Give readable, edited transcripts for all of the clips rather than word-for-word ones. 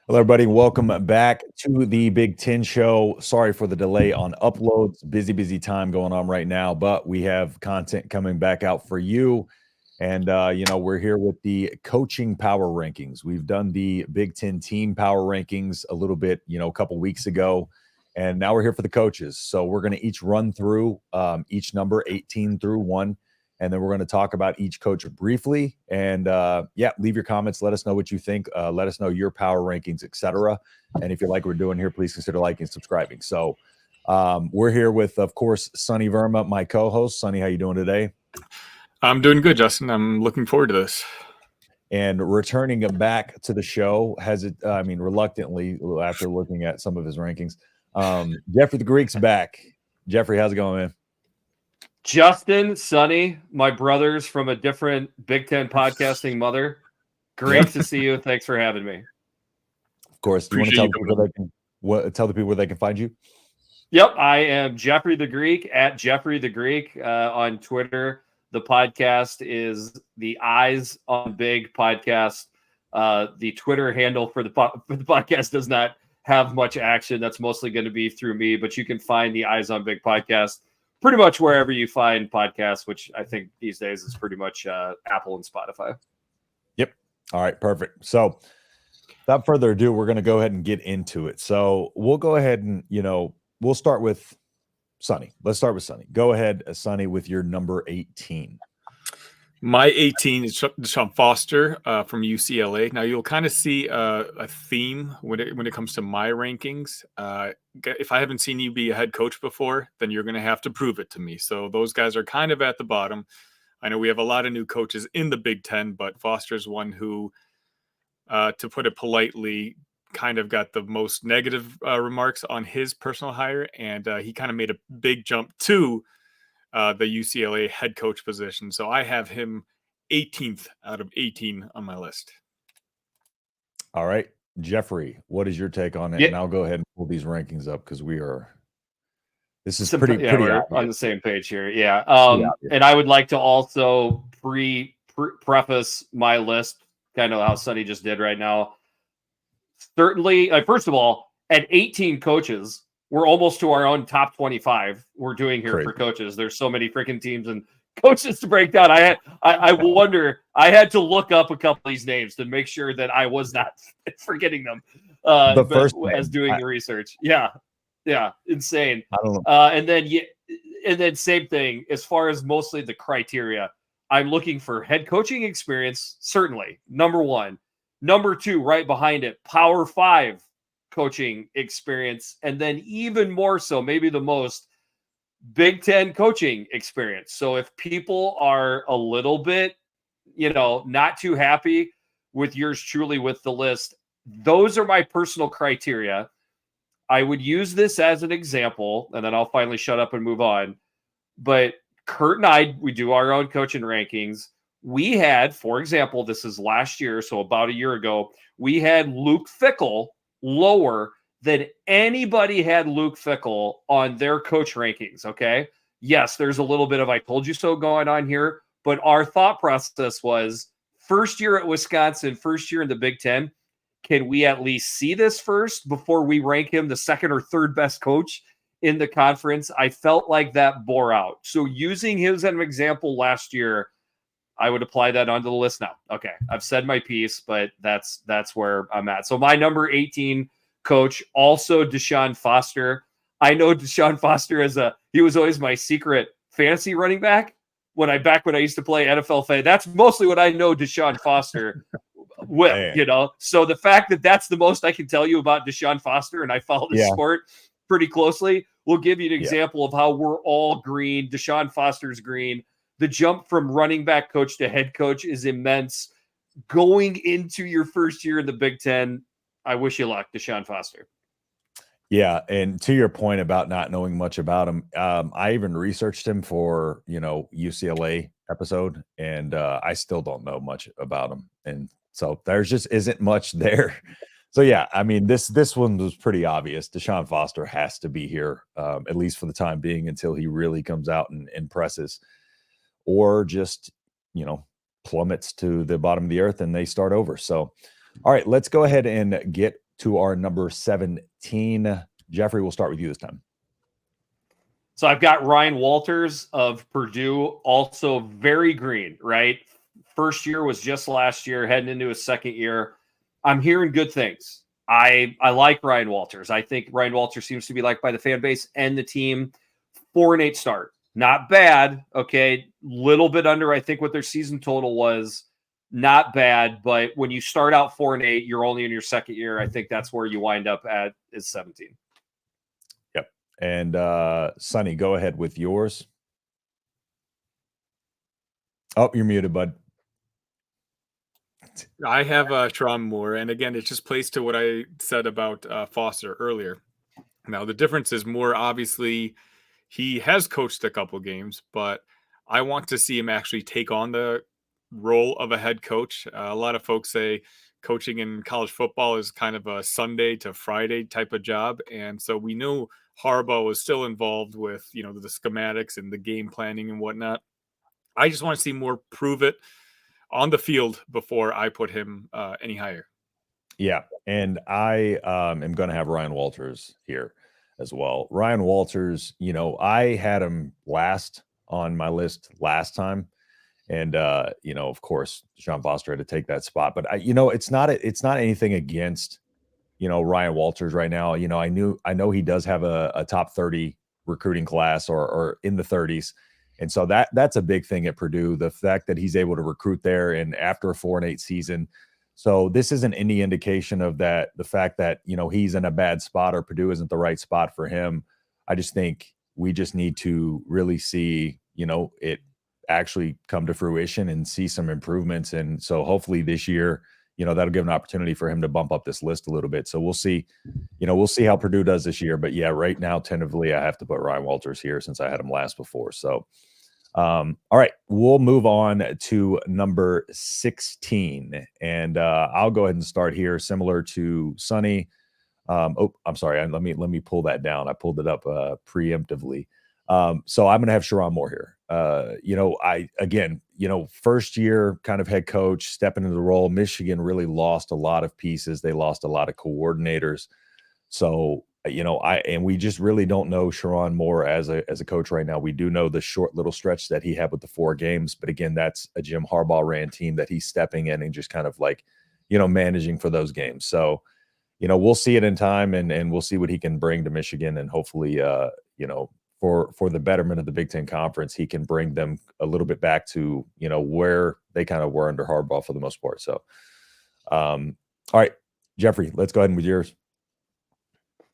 Hello, everybody. Welcome back to the Big Ten Show. Sorry for the delay on uploads. Busy time going on right now, but we have content coming back out for you. And, we're here with the coaching power rankings. We've done the Big Ten team power rankings a little bit, a couple weeks ago. And now we're here for the coaches. So we're going to each run through each number 18 through 1. And then we're going to talk about each coach briefly. And leave your comments. Let us know what you think. Let us know your power rankings, etc. And if you like what we're doing here, please consider liking and subscribing. So we're here with, of course, Sonny Verma, my co-host. Sonny, how you doing today? I'm doing good, Justin. I'm looking forward to this. And returning back to the show, reluctantly, after looking at some of his rankings, Jeffrey the Greek's back. Jeffrey, how's it going, man? Justin, Sonny, my brothers from a different Big Ten podcasting mother. Great to see you. Thanks for having me. Of course. Do you want to tell the people where they can find you? Yep, I am Jeffrey the Greek at Jeffrey the Greek on Twitter. The podcast is the Eyes on Big podcast. The Twitter handle for the podcast does not have much action. That's mostly going to be through me, but you can find the Eyes on Big podcast pretty much wherever you find podcasts, which I think these days is pretty much Apple and Spotify. Yep. All right, perfect. So without further ado, we're going to go ahead and get into it. So we'll go ahead and, we'll start with Sonny. Let's start with Sonny. Go ahead, Sonny, with your number 18. My 18 is Deshaun Foster from UCLA. Now you'll kind of see a theme when it comes to my rankings. If I haven't seen you be a head coach before, then you're going to have to prove it to me. So those guys are kind of at the bottom. I know we have a lot of new coaches in the Big Ten, but Foster's one who, to put it politely, kind of got the most negative remarks on his personal hire, and he kind of made a big jump to the UCLA head coach position. So I have him 18th out of 18 on my list. All right. Jeffrey, what is your take on it? Yeah. And I'll go ahead and pull these rankings up because this is pretty we're obvious. on the same page here. Yeah. And I would like to also preface my list, kind of how Sonny just did right now. Certainly, first of all, at 18 coaches, we're almost to our own top 25 we're doing here for coaches. There's so many freaking teams and coaches to break down. I wonder, I had to look up a couple of these names to make sure that I was not forgetting them as doing the research. Yeah, insane. I don't know. And then same thing, as far as mostly the criteria, I'm looking for head coaching experience, certainly, number one. Number two, right behind it, Power 5 coaching experience, and then even more so, maybe the most, Big Ten coaching experience. So if people are a little bit, not too happy with yours truly with the list, those are my personal criteria. I would use this as an example, and then I'll finally shut up and move on. But Kurt and I, we do our own coaching rankings. We had, for example, this is last year, so about a year ago, we had Luke Fickell lower than anybody had Luke Fickell on their coach rankings, okay? Yes, there's a little bit of I told you so going on here, but our thought process was first year at Wisconsin, first year in the Big Ten, can we at least see this first before we rank him the second or third best coach in the conference? I felt like that bore out. So using him as an example last year, I would apply that onto the list now. Okay, I've said my piece, but that's where I'm at. So my number 18 coach, also Deshaun Foster. I know Deshaun Foster he was always my secret fantasy running back when I used to play NFL fan. That's mostly what I know Deshaun Foster with, So the fact that that's the most I can tell you about Deshaun Foster, and I follow the sport pretty closely, will give you an example of how we're all green. Deshaun Foster's green. The jump from running back coach to head coach is immense. Going into your first year in the Big Ten, I wish you luck, Deshaun Foster. Yeah, and to your point about not knowing much about him, I even researched him for, UCLA episode, and I still don't know much about him. And so there's just isn't much there. So, yeah, I mean, this one was pretty obvious. Deshaun Foster has to be here, at least for the time being, until he really comes out and impresses. Or just, plummets to the bottom of the earth and they start over. So, all right, let's go ahead and get to our number 17. Jeffrey, we'll start with you this time. So I've got Ryan Walters of Purdue, also very green, right? First year was just last year, heading into his second year. I'm hearing good things. I like Ryan Walters. I think Ryan Walters seems to be liked by the fan base and the team. 4-8 start. Not bad. Okay. Little bit under, I think, what their season total was. Not bad. But when you start out 4-8, you're only in your second year. I think that's where you wind up at is 17. Yep. And Sonny, go ahead with yours. Oh, you're muted, bud. I have Sherrone Moore, and again, it just plays to what I said about Foster earlier. Now, the difference is Moore, obviously, he has coached a couple games, but I want to see him actually take on the role of a head coach. A lot of folks say coaching in college football is kind of a Sunday to Friday type of job, and so we know Harbaugh was still involved with, you know, the schematics and the game planning and whatnot. I just want to see Moore prove it on the field before I put him any higher. Yeah, and I am going to have Ryan Walters here as well. Ryan Walters, you know, I had him last on my list last time, and you know, of course, Sean Foster had to take that spot. But I, you know, it's not anything against, you know, Ryan Walters right now. You know, I know he does have a top 30 recruiting class or in the 30s. And so that's a big thing at Purdue, the fact that he's able to recruit there and after a 4-8 season. So this isn't any indication of that, the fact that, you know, he's in a bad spot or Purdue isn't the right spot for him. I just think we just need to really see, you know, it actually come to fruition and see some improvements. And so hopefully this year, you know, that'll give an opportunity for him to bump up this list a little bit. So we'll see, you know, we'll see how Purdue does this year. But yeah, right now, tentatively, I have to put Ryan Walters here since I had him last before. So, all right, we'll move on to number 16. And I'll go ahead and start here, similar to Sonny. Oh, I'm sorry. Let me pull that down. I pulled it up preemptively. So I'm going to have Sherrone Moore here. You know, first year kind of head coach, stepping into the role. Michigan really lost a lot of pieces. They lost a lot of coordinators. So, you know, we just really don't know Sherrone Moore as a coach right now. We do know the short little stretch that he had with the 4 games, but again, that's a Jim Harbaugh ran team that he's stepping in and just kind of like, you know, managing for those games. So, you know, we'll see it in time and we'll see what he can bring to Michigan, and hopefully, you know, for the betterment of the Big Ten Conference, he can bring them a little bit back to, you know, where they kind of were under Harbaugh for the most part. So, all right, Jeffrey, let's go ahead and with yours.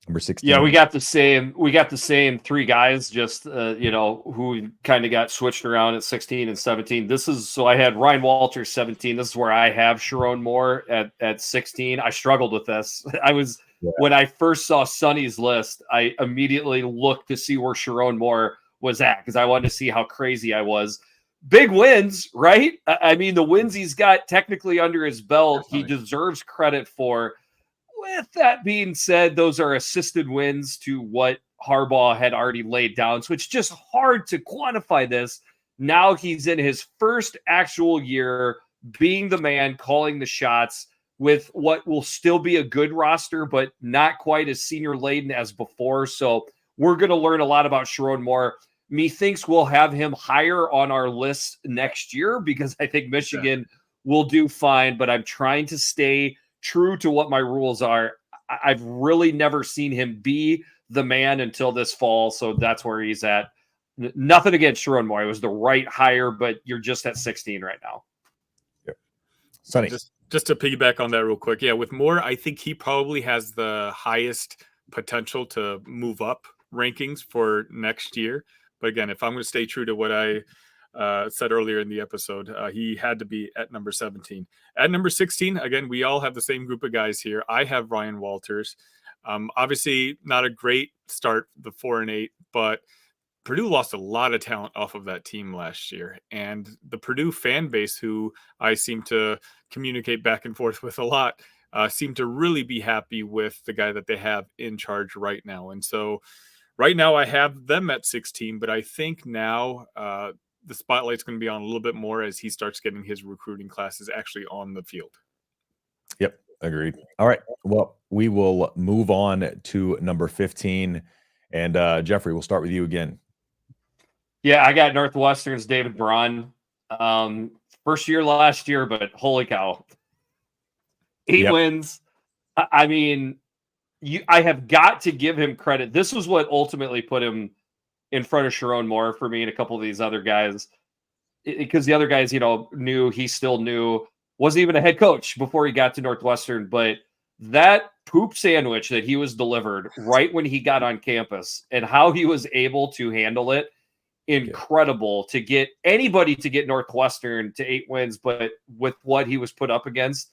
Number 16. Yeah, we got the same 3 guys, just you know, who kind of got switched around at 16 and 17. So I had Ryan Walters 17. This is where I have Sherrone Moore at 16. I struggled with this. When I first saw Sonny's list, I immediately looked to see where Sherrone Moore was at because I wanted to see how crazy I was. Big wins, right? I mean, the wins he's got technically under his belt, he deserves credit for. With that being said, those are assisted wins to what Harbaugh had already laid down. So it's just hard to quantify this. Now he's in his first actual year being the man, calling the shots with what will still be a good roster, but not quite as senior laden as before. So we're going to learn a lot about Sherrone Moore. Methinks we'll have him higher on our list next year because I think Michigan will do fine, but I'm trying to stay true to what my rules are. I've really never seen him be the man until this fall, so that's where he's at. Nothing against Sherrone Moore. It was the right hire, but you're just at 16 right now. Yep. Sonny. Just to piggyback on that real quick. Yeah, with Moore, I think he probably has the highest potential to move up rankings for next year. But again, if I'm going to stay true to what I said earlier in the episode, he had to be at number 17. At number 16, again, we all have the same group of guys here. I have Ryan Walters. Obviously, not a great start, the 4-8, but Purdue lost a lot of talent off of that team last year. And the Purdue fan base, who I seem to communicate back and forth with a lot, seem to really be happy with the guy that they have in charge right now. And so right now I have them at 16, but I think now the spotlight's going to be on a little bit more as he starts getting his recruiting classes actually on the field. Yep. Agreed. All right. Well, we will move on to number 15. And Jeffrey, we'll start with you again. Yeah, I got Northwestern's David Braun. First year last year, but holy cow. 8 wins. I mean, I have got to give him credit. This was what ultimately put him in front of Sharon Moore for me and a couple of these other guys. Because the other guys, knew he still knew, wasn't even a head coach before he got to Northwestern. But that poop sandwich that he was delivered right when he got on campus and how he was able to handle it, incredible to get anybody to get Northwestern to 8 wins. But with what he was put up against,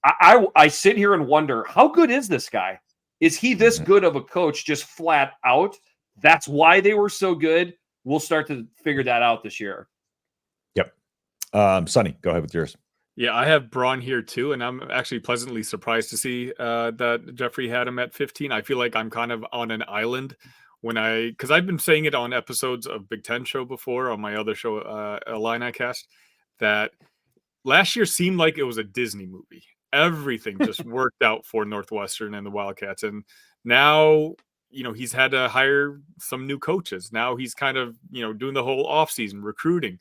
I sit here and wonder, how good is this guy? Is he this good of a coach just flat out? That's why they were so good. We'll start to figure that out this year. Yep. Sonny, go ahead with yours. Yeah, I have Braun here too, and I'm actually pleasantly surprised to see that Jeffrey had him at 15. I feel like I'm kind of on an island because I've been saying it on episodes of Big Ten Show before, on my other show, Illini Cast, that last year seemed like it was a Disney movie. Everything just worked out for Northwestern and the Wildcats. And now, he's had to hire some new coaches. Now he's kind of, doing the whole offseason recruiting.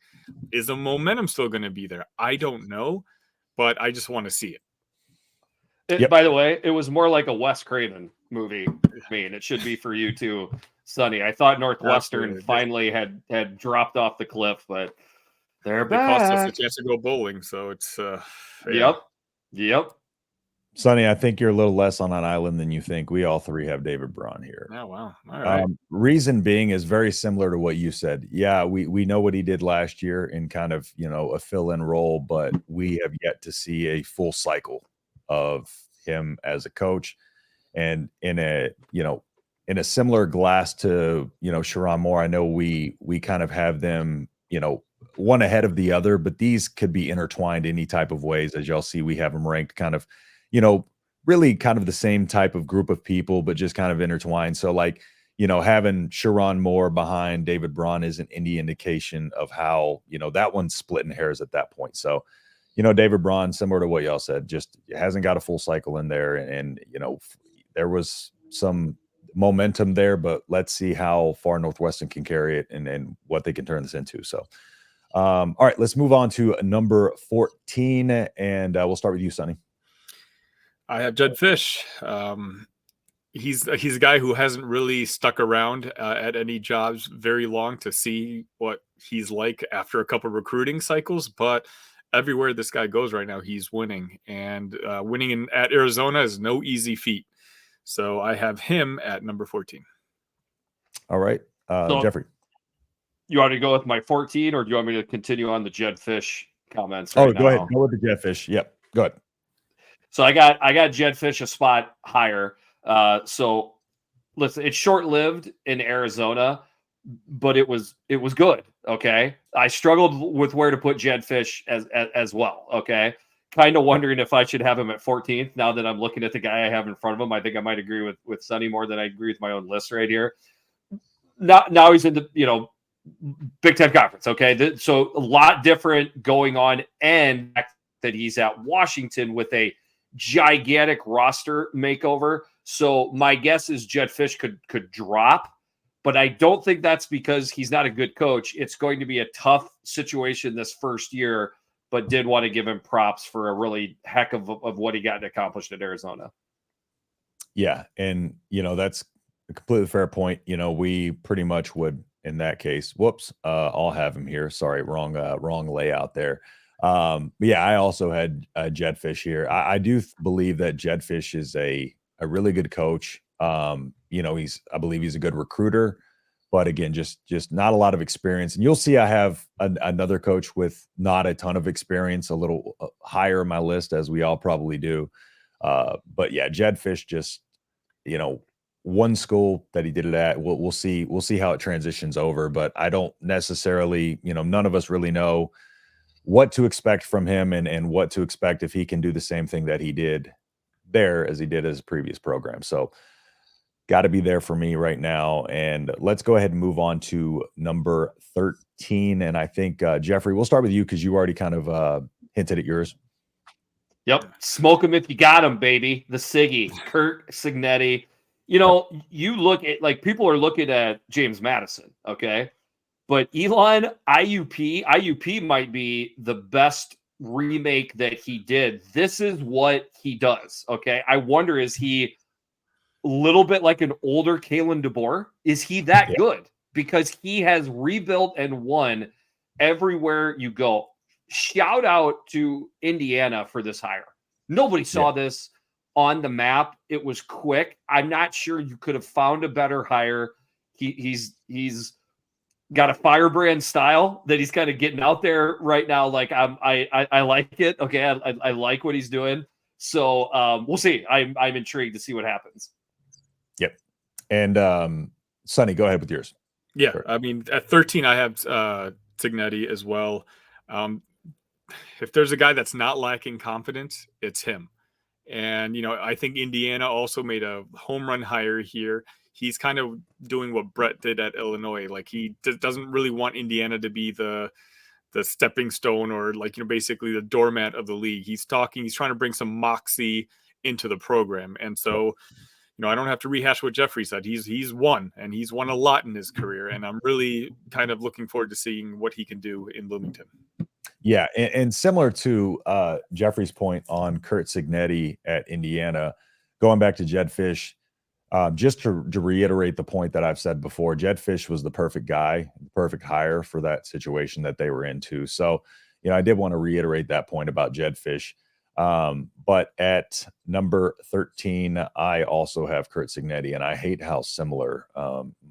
Is the momentum still going to be there? I don't know, but I just want to see it. By the way, it was more like a Wes Craven movie. I mean, it should be for you too, Sonny. I thought Northwestern finally had dropped off the cliff, but they're back. It cost us a chance to go bowling, so it's Yep. Sonny, I think you're a little less on an island than you think. We all three have David Braun here. Oh, wow. All right. Reason being is very similar to what you said. Yeah, we know what he did last year in kind of, a fill-in role, but we have yet to see a full cycle of him as a coach. And in a similar glass to, Sharon Moore, I know we kind of have them, one ahead of the other, but these could be intertwined any type of ways. As y'all see, we have them ranked kind of, really kind of the same type of group of people, but just kind of intertwined. So having Sharon Moore behind David Braun isn't any indication of how, that one's splitting hairs at that point. So, David Braun, similar to what y'all said, just hasn't got a full cycle in there. And, there was some momentum there, but let's see how far Northwestern can carry it and what they can turn this into. So, all right, let's move on to number 14, and we'll start with you, Sonny. I have Jedd Fisch. He's a guy who hasn't really stuck around at any jobs very long to see what he's like after a couple recruiting cycles, but everywhere this guy goes right now, he's winning, and winning at Arizona is no easy feat. So I have him at number 14. All right, Jeffrey. You want to go with my 14, or do you want me to continue on the Jedd Fisch comments? Go ahead. Go with the Jedd Fisch. Yep. Go ahead. So I got Jedd Fisch a spot higher. So listen, it's short-lived in Arizona, but it was good. Okay. I struggled with where to put Jedd Fisch as well. Okay. Kind of wondering if I should have him at 14th. Now that I'm looking at the guy I have in front of him, I think I might agree with Sonny more than I agree with my own list right here. Now he's in the, Big Ten Conference. Okay. So a lot different going on, and that he's at Washington with a gigantic roster makeover. So my guess is Jedd Fisch could drop, but I don't think that's because he's not a good coach. It's going to be a tough situation this first year, but did want to give him props for a really heck of what he got accomplished at Arizona. Yeah. And, that's a completely fair point. We pretty much would, in that case, I'll have him here. Sorry, wrong layout there. But yeah, I also had Jedd Fisch here. I do believe that Jedd Fisch is a really good coach. I believe he's a good recruiter, but again, just not a lot of experience. And you'll see I have another coach with not a ton of experience, a little higher in my list, as we all probably do. But yeah, Jedd Fisch just, one school that he did it at. We'll see how it transitions over, but I don't necessarily, none of us really know what to expect from him and what to expect if he can do the same thing that he did there as he did his previous program. So got to be there for me right now. And let's go ahead and move on to number 13. And I think, Jeffrey, we'll start with you because you already kind of hinted at yours. Yep. Smoke him if you got him, baby. The Siggy, Kurt Cignetti. You know, you look at, like, people are looking at James Madison, okay? But Elon IUP might be the best remake that he did. This is what he does, okay? I wonder, is he a little bit like an older Kalen DeBoer? Is he that good? Because he has rebuilt and won everywhere you go. Shout out to Indiana for this hire. Nobody saw this on the map. It was quick. I'm not sure you could have found a better hire. He's got a firebrand style that he's kind of getting out there right now. Like, I like it. Okay, I like what he's doing. So we'll see. I'm intrigued to see what happens. Yep. And Sonny, go ahead with yours. Yeah, sure. I mean, at 13, I have Cignetti as well. If there's a guy that's not lacking confidence, it's him. And, you know, I think Indiana also made a home run hire here. He's kind of doing what Brett did at Illinois. Like, he doesn't really want Indiana to be the stepping stone or, like, you know, basically the doormat of the league. He's trying to bring some moxie into the program. And so, you know, I don't have to rehash what Jeffrey said. He's won, and he's won a lot in his career. And I'm really kind of looking forward to seeing what he can do in Bloomington. Yeah, and similar to Jeffrey's point on Kurt Cignetti at Indiana, going back to Jedd Fisch, just to reiterate the point that I've said before, Jedd Fisch was the perfect guy, the perfect hire for that situation that they were into. So, you know, I did want to reiterate that point about Jedd Fisch. But at number 13, I also have Kurt Cignetti, and I hate how similar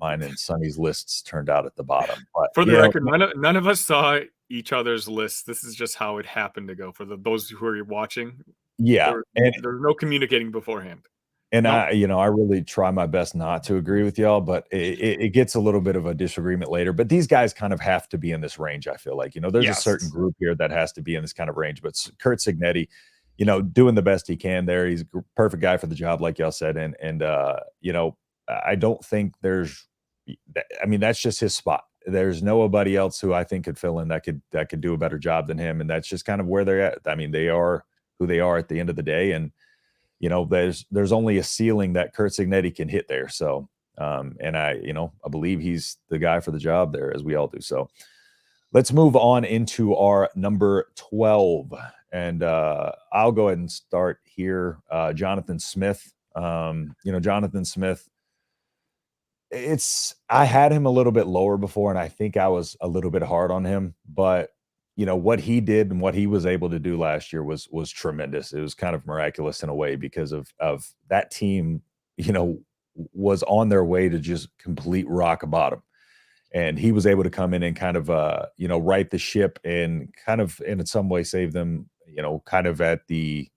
mine and Sonny's lists turned out at the bottom. But, for the record, none of us saw each other's lists. This is just how it happened to go for those who are watching. Yeah, there's no communicating beforehand. And I really try my best not to agree with y'all, but it gets a little bit of a disagreement later. But these guys kind of have to be in this range. I feel like, you know, there's a certain group here that has to be in this kind of range. But Kurt Cignetti, you know, doing the best he can there. He's a perfect guy for the job, like y'all said. And you know, I don't think that's just his spot. There's nobody else who I think could fill in that could do a better job than him. And that's just kind of where they're at. I mean, they are who they are at the end of the day. And, you know, there's only a ceiling that Kurt Cignetti can hit there. So, and I believe he's the guy for the job there, as we all do. So let's move on into our number 12. And I'll go ahead and start here. Jonathan Smith. Jonathan Smith, I had him a little bit lower before, and I think I was a little bit hard on him, but you know, what he did and what he was able to do last year was tremendous. It was kind of miraculous in a way because of that team, you know, was on their way to just complete rock bottom. And he was able to come in and kind of, right the ship and kind of in some way save them, you know, kind of at the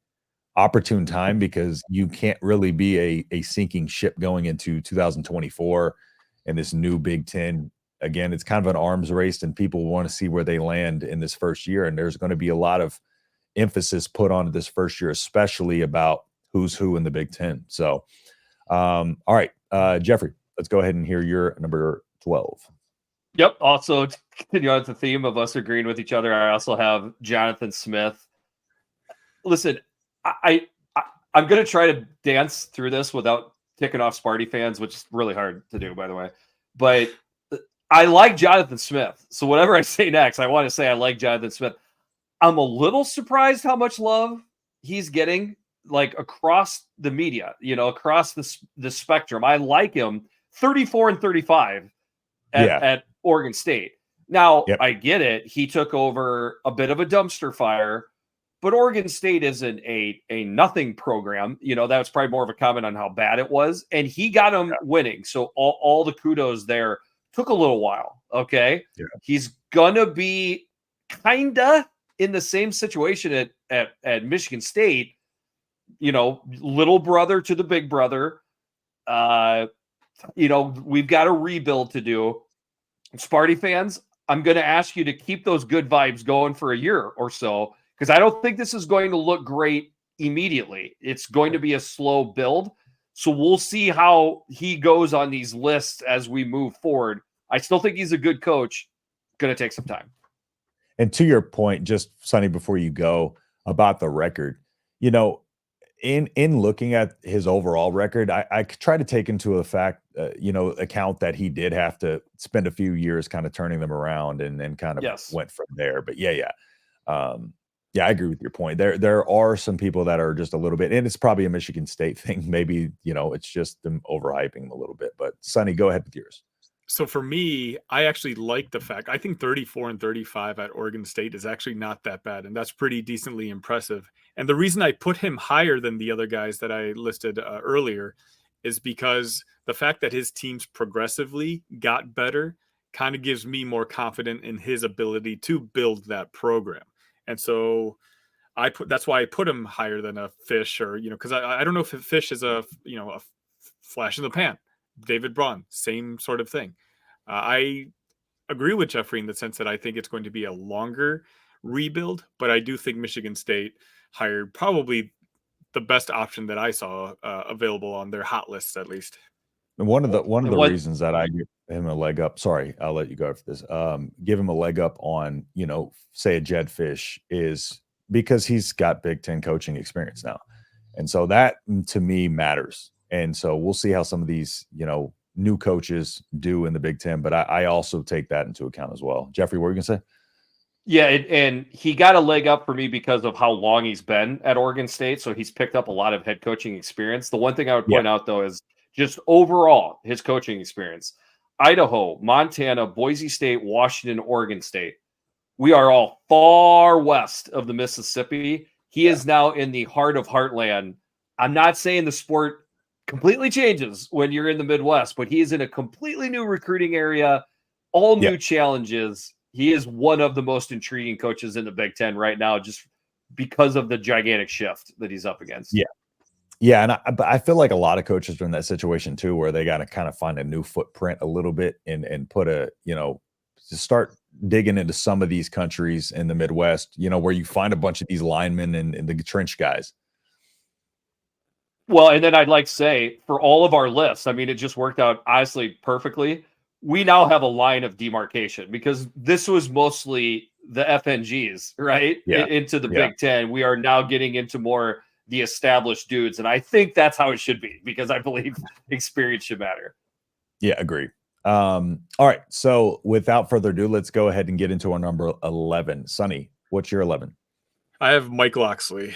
opportune time, because you can't really be a sinking ship going into 2024 and this new Big Ten. Again, it's kind of an arms race, and people want to see where they land in this first year. And there's going to be a lot of emphasis put on this first year, especially about who's who in the Big Ten. So, all right, Jeffrey, let's go ahead and hear your number 12. Yep. Also, to continue on the theme of us agreeing with each other, I also have Jonathan Smith. Listen, I'm going to try to dance through this without ticking off Sparty fans, which is really hard to do, by the way. But I like Jonathan Smith. So whatever I say next, I want to say I like Jonathan Smith. I'm a little surprised how much love he's getting, like, across the media, you know, across the spectrum. I like him. 34 and 35 at Oregon State. Now, I get it. He took over a bit of a dumpster fire, but Oregon State isn't a nothing program. You know, that was probably more of a comment on how bad it was. And he got them winning. So all the kudos there. Took a little while. Okay. Yeah. He's gonna be kinda in the same situation at Michigan State, you know, little brother to the big brother. You know, we've got a rebuild to do. Sparty fans, I'm going to ask you to keep those good vibes going for a year or so, because I don't think this is going to look great immediately. It's going to be a slow build. So we'll see how he goes on these lists as we move forward. I still think he's a good coach. Going to take some time. And to your point, just Sonny, before you go, about the record, You know, in looking at his overall record, I try to take into account that he did have to spend a few years kind of turning them around and then kind of Yes. went from there. But yeah, I agree with your point. There are some people that are just a little bit, and it's probably a Michigan State thing. Maybe, it's just them overhyping them a little bit. But Sonny, go ahead with yours. So for me, I actually like the fact I think 34 and 35 at Oregon State is actually not that bad, and that's pretty decently impressive. And the reason I put him higher than the other guys that I listed earlier is because the fact that his teams progressively got better kind of gives me more confidence in his ability to build that program. And so that's why I put him higher than a Fish, or because I don't know if Fish is a flash in the pan. David Braun, same sort of thing. I agree with Jeffrey in the sense that I think it's going to be a longer rebuild, but I do think Michigan State hired probably the best option that I saw available on their hot lists, at least. And one of the What reasons that I give him a leg up, sorry, I'll let you go after this. Give him a leg up on, say a Jedd Fisch, is because he's got Big Ten coaching experience now. And so that to me matters. And so we'll see how some of these, new coaches do in the Big Ten, but I also take that into account as well. Jeffrey, what were you gonna say? Yeah, and he got a leg up for me because of how long he's been at Oregon State. So he's picked up a lot of head coaching experience. The one thing I would Yeah. point out, though, is just overall his coaching experience. Idaho, Montana, Boise State, Washington, Oregon State. We are all far west of the Mississippi. He is now in the heart of heartland. I'm not saying the sport completely changes when you're in the Midwest, but he is in a completely new recruiting area, all new challenges. He is one of the most intriguing coaches in the Big Ten right now, just because of the gigantic shift that he's up against. Yeah. Yeah, and I feel like a lot of coaches are in that situation too, where they got to kind of find a new footprint a little bit and put to start digging into some of these countries in the Midwest, where you find a bunch of these linemen and the trench guys. Well, and then I'd like to say for all of our lists, I mean, it just worked out honestly perfectly. We now have a line of demarcation because this was mostly the FNGs, right? Yeah. Into the Yeah. Big Ten. We are now getting into more the established dudes. And I think that's how it should be because I believe experience should matter. Yeah, agree. All right. So without further ado, let's go ahead and get into our number 11. Sonny, what's your 11? I have Mike Locksley.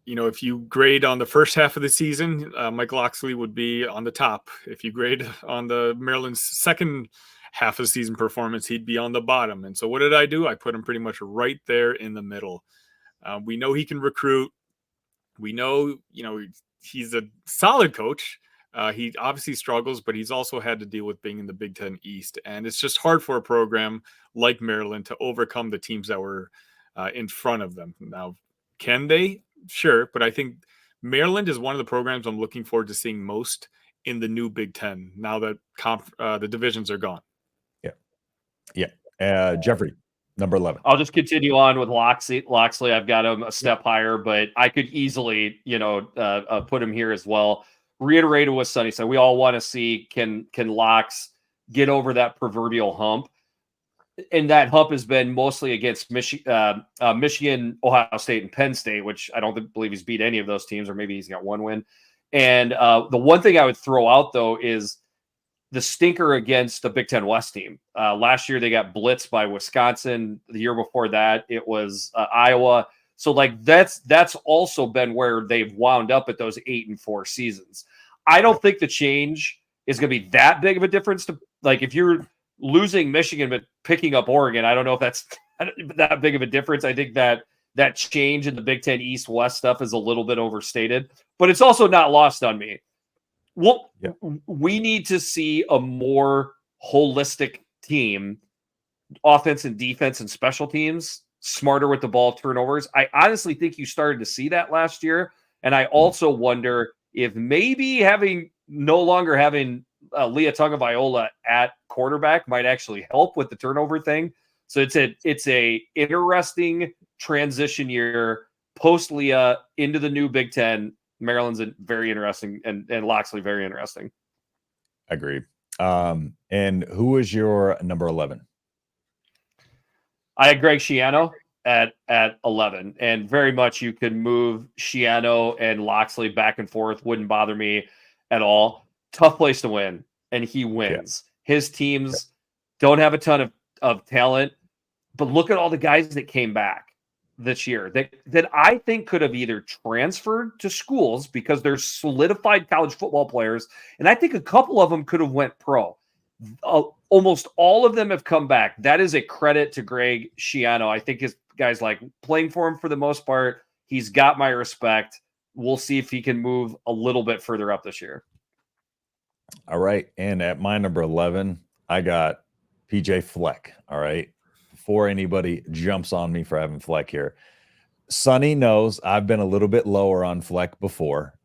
If you grade on the first half of the season, Mike Locksley would be on the top. If you grade on the Maryland's second half of the season performance, he'd be on the bottom. And so what did I do? I put him pretty much right there in the middle. We know he can recruit. We know, he's a solid coach. He obviously struggles, but he's also had to deal with being in the Big Ten East. And it's just hard for a program like Maryland to overcome the teams that were in front of them. Now, can they? Sure. But I think Maryland is one of the programs I'm looking forward to seeing most in the new Big Ten now that the divisions are gone. Yeah. Jeffrey, number 11. I'll just continue on with Locksley. I've got him a step higher, but I could easily, put him here as well. Reiterated what Sonny said. We all want to see can Locks get over that proverbial hump, and that hump has been mostly against Michigan, Ohio State, and Penn State, which I don't believe he's beat any of those teams, or maybe he's got one win. And the one thing I would throw out though is the stinker against the Big Ten West team. Last year, they got blitzed by Wisconsin. The year before that, it was Iowa. So that's also been where they've wound up at those 8-4 seasons. I don't think the change is going to be that big of a difference. If you're losing Michigan but picking up Oregon, I don't know if that's that big of a difference. I think that change in the Big Ten East-West stuff is a little bit overstated, but it's also not lost on me. Well, we need to see a more holistic team, offense and defense and special teams, smarter with the ball, turnovers. I honestly think you started to see that last year. And I also wonder if maybe no longer having Leah Tagovailoa at quarterback might actually help with the turnover thing. So it's a interesting transition year post Leah into the new Big Ten. Maryland's very interesting, and Locksley very interesting. Agreed. And who is your number 11? I had Greg Schiano. at 11, and very much you could move Shiano and Loxley back and forth. Wouldn't bother me at all. Tough place to win, and he wins. His teams don't have a ton of talent, but look at all the guys that came back this year that I think could have either transferred to schools because they're solidified college football players, and I think a couple of them could have went pro. Almost all of them have come back. That is a credit to Greg Schiano. I think his guys like playing for him for the most part. He's got my respect. We'll see if he can move a little bit further up this year. All right. And at my number 11, I got PJ Fleck. All right. Before anybody jumps on me for having Fleck here, Sonny knows I've been a little bit lower on Fleck before.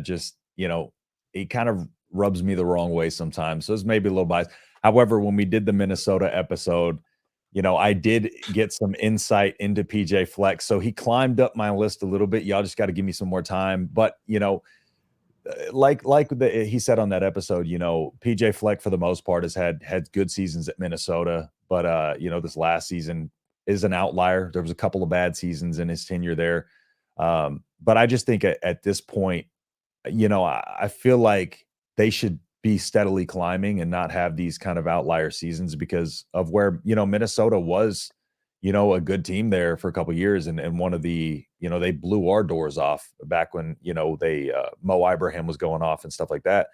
Just, he kind of rubs me the wrong way sometimes. So it's maybe a little biased. However, when we did the Minnesota episode, I did get some insight into PJ Fleck. So he climbed up my list a little bit. Y'all just got to give me some more time. But, he said on that episode, PJ Fleck for the most part has had good seasons at Minnesota. But, this last season is an outlier. There was a couple of bad seasons in his tenure there. But I just think at this point, I feel like they should be steadily climbing and not have these kind of outlier seasons because of where, Minnesota was, a good team there for a couple of years. And one of the, they blew our doors off back when, Mo Ibrahim was going off and stuff like that.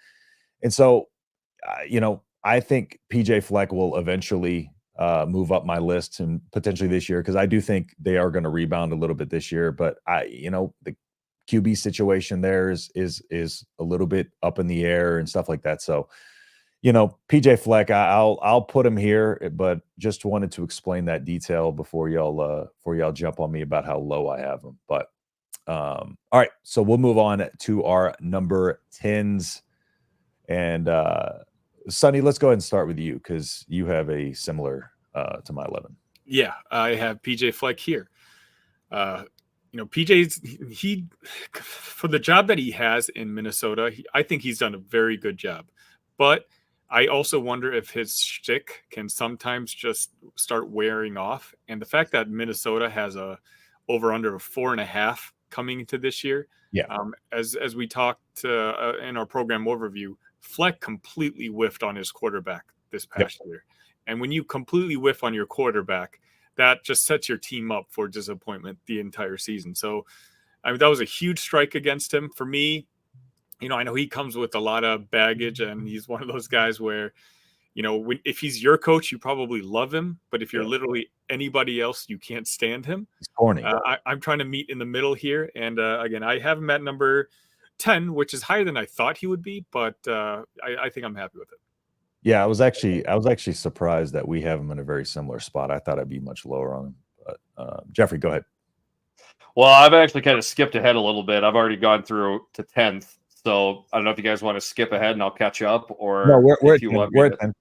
And so, I think PJ Fleck will eventually move up my list and potentially this year, because I do think they are going to rebound a little bit this year. But the QB situation there is a little bit up in the air and stuff like that. So, PJ Fleck, I'll put him here, but just wanted to explain that detail before y'all jump on me about how low I have him. But all right, so we'll move on to our number 10s. And Sonny, let's go ahead and start with you because you have a similar to my 11. Yeah, I have PJ Fleck here. PJ's he for the job that he has in Minnesota, I think he's done a very good job. But I also wonder if his shtick can sometimes just start wearing off. And the fact that Minnesota has a over under of 4.5 coming into this year. Yeah. As we talked in our program overview, Fleck completely whiffed on his quarterback this past year. And when you completely whiff on your quarterback, that just sets your team up for disappointment the entire season. So, that was a huge strike against him. For me, I know he comes with a lot of baggage, and he's one of those guys where, if he's your coach, you probably love him. But if you're literally anybody else, you can't stand him. He's corny. I'm trying to meet in the middle here. And again, I have him at number 10, which is higher than I thought he would be. But I think I'm happy with it. Yeah, I was actually surprised that we have him in a very similar spot. I thought I'd be much lower on him. But Jeffrey, go ahead. Well, I've actually kind of skipped ahead a little bit. I've already gone through to 10th. So I don't know if you guys want to skip ahead and I'll catch up, or no, we're if you at 10. want We're me at 10.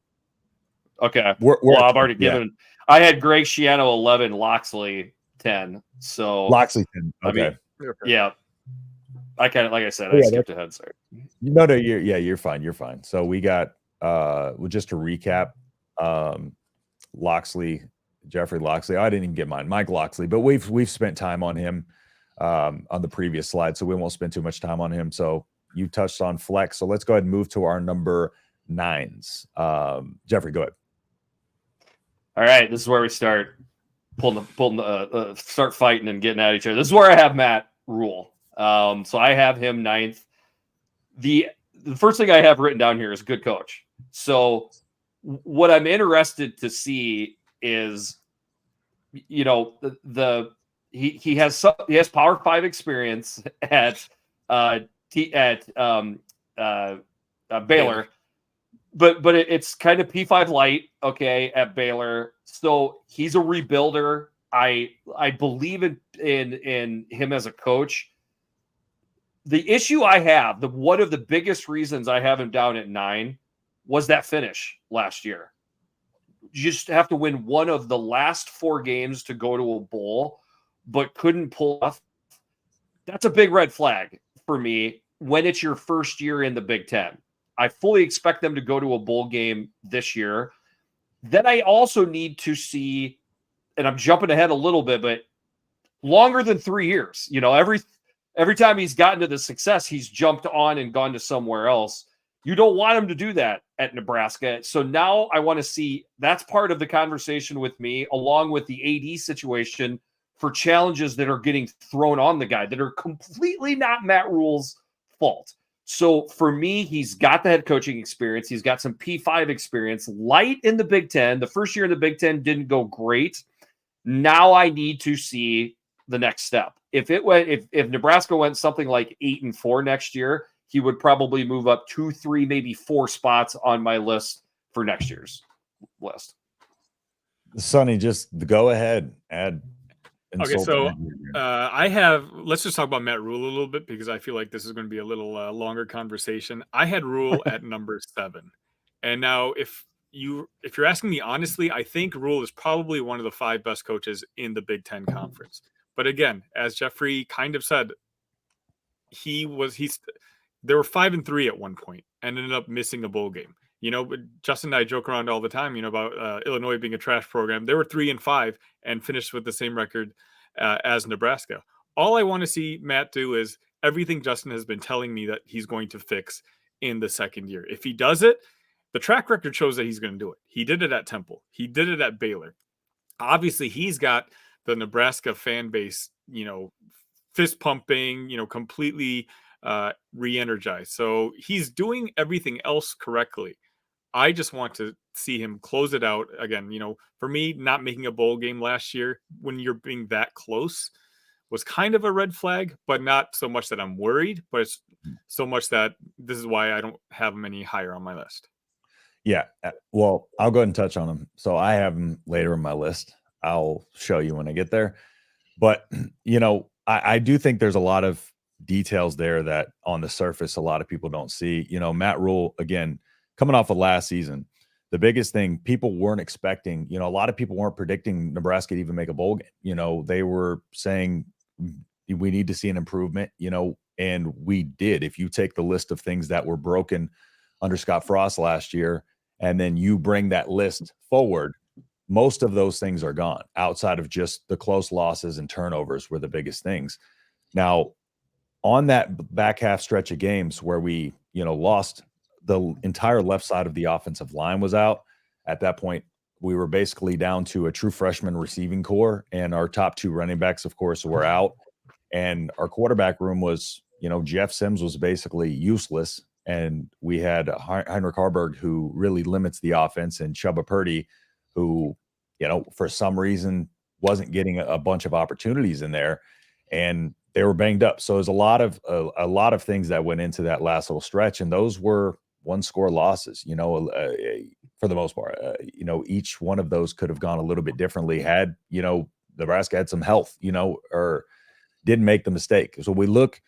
Okay. Well, I've already given. I had Greg Schiano 11, Loxley 10. So Loxley 10. Okay. I mean, yeah. I kind of, like I said, I skipped ahead. Sorry. No, you're fine. You're fine. So we got just to recap, Jeffrey Loxley. I didn't even get mine, Mike Loxley, but we've spent time on him on the previous slide, so we won't spend too much time on him. So you touched on Flex, so let's go ahead and move to our number 9s. Jeffrey, go ahead. All right, this is where we start start fighting and getting at each other. This is where I have Matt Rule. So I have him 9th. The first thing I have written down here is good coach. So what I'm interested to see is, he has Power 5 experience at Baylor, but it's kind of P5 light, okay, at Baylor. So he's a rebuilder. I believe in him as a coach. The issue I have, one of the biggest reasons I have him down at 9 was that finish last year. You just have to win one of the last 4 games to go to a bowl, but couldn't pull off. That's a big red flag for me when it's your first year in the Big Ten. I fully expect them to go to a bowl game this year. Then I also need to see and I'm jumping ahead a little bit, but longer than 3 years. You know, every time he's gotten to the success, he's jumped on and gone to somewhere else. You don't want him to do that at Nebraska. So now I want to see, that's part of the conversation with me, along with the AD situation, for challenges that are getting thrown on the guy that are completely not Matt Rule's fault. So for me, he's got the head coaching experience. He's got some P5 experience, light in the Big Ten. The first year in the Big Ten didn't go great. Now I need to see the next step. If Nebraska went something like 8-4 next year, he would probably move up 2, 3, maybe 4 spots on my list for next year's list. Sonny, just go ahead, add. Okay, so let's just talk about Matt Rule a little bit, because I feel like this is going to be a little longer conversation. I had Rule at number 7. And now if you're asking me honestly, I think Rule is probably one of the 5 best coaches in the Big Ten Conference. But again, as Jeffrey kind of said, they were 5-3 at one point and ended up missing a bowl game. You know, Justin and I joke around all the time, you know, about Illinois being a trash program. They were 3-5 and finished with the same record as Nebraska. All I want to see Matt do is everything Justin has been telling me that he's going to fix in the second year. If he does it, the track record shows that he's going to do it. He did it at Temple. He did it at Baylor. Obviously, he's got the Nebraska fan base, you know, fist pumping, you know, completely re-energized. So he's doing everything else correctly. I just want to see him close it out again. You know, for me, not making a bowl game last year when you're being that close was kind of a red flag, but not so much that I'm worried, but it's so much that this is why I don't have him any higher on my list. Yeah. Well, I'll go ahead and touch on him. So I have him later in my list. I'll show you when I get there. But, you know, I do think there's a lot of details there that on the surface, a lot of people don't see. You know, Matt Rule, again, coming off of last season, the biggest thing people weren't expecting, you know, a lot of people weren't predicting Nebraska to even make a bowl game. You know, they were saying we need to see an improvement, you know, and we did. If you take the list of things that were broken under Scott Frost last year, and then you bring that list forward, most of those things are gone outside of just the close losses and turnovers were the biggest things. Now, on that back half stretch of games where we, you know, lost, the entire left side of the offensive line was out. At that point, we were basically down to a true freshman receiving core, and our top 2 running backs, of course, were out. And our quarterback room was, you know, Jeff Sims was basically useless. And we had Heinrich Harburg, who really limits the offense, and Chubba Purdy, who, you know, for some reason wasn't getting a bunch of opportunities in there. And they were banged up. So there's a lot of things that went into that last little stretch, and those were 1-score losses, you know, for the most part. You know, each one of those could have gone a little bit differently had, you know, Nebraska had some health, you know, or didn't make the mistake. So we look,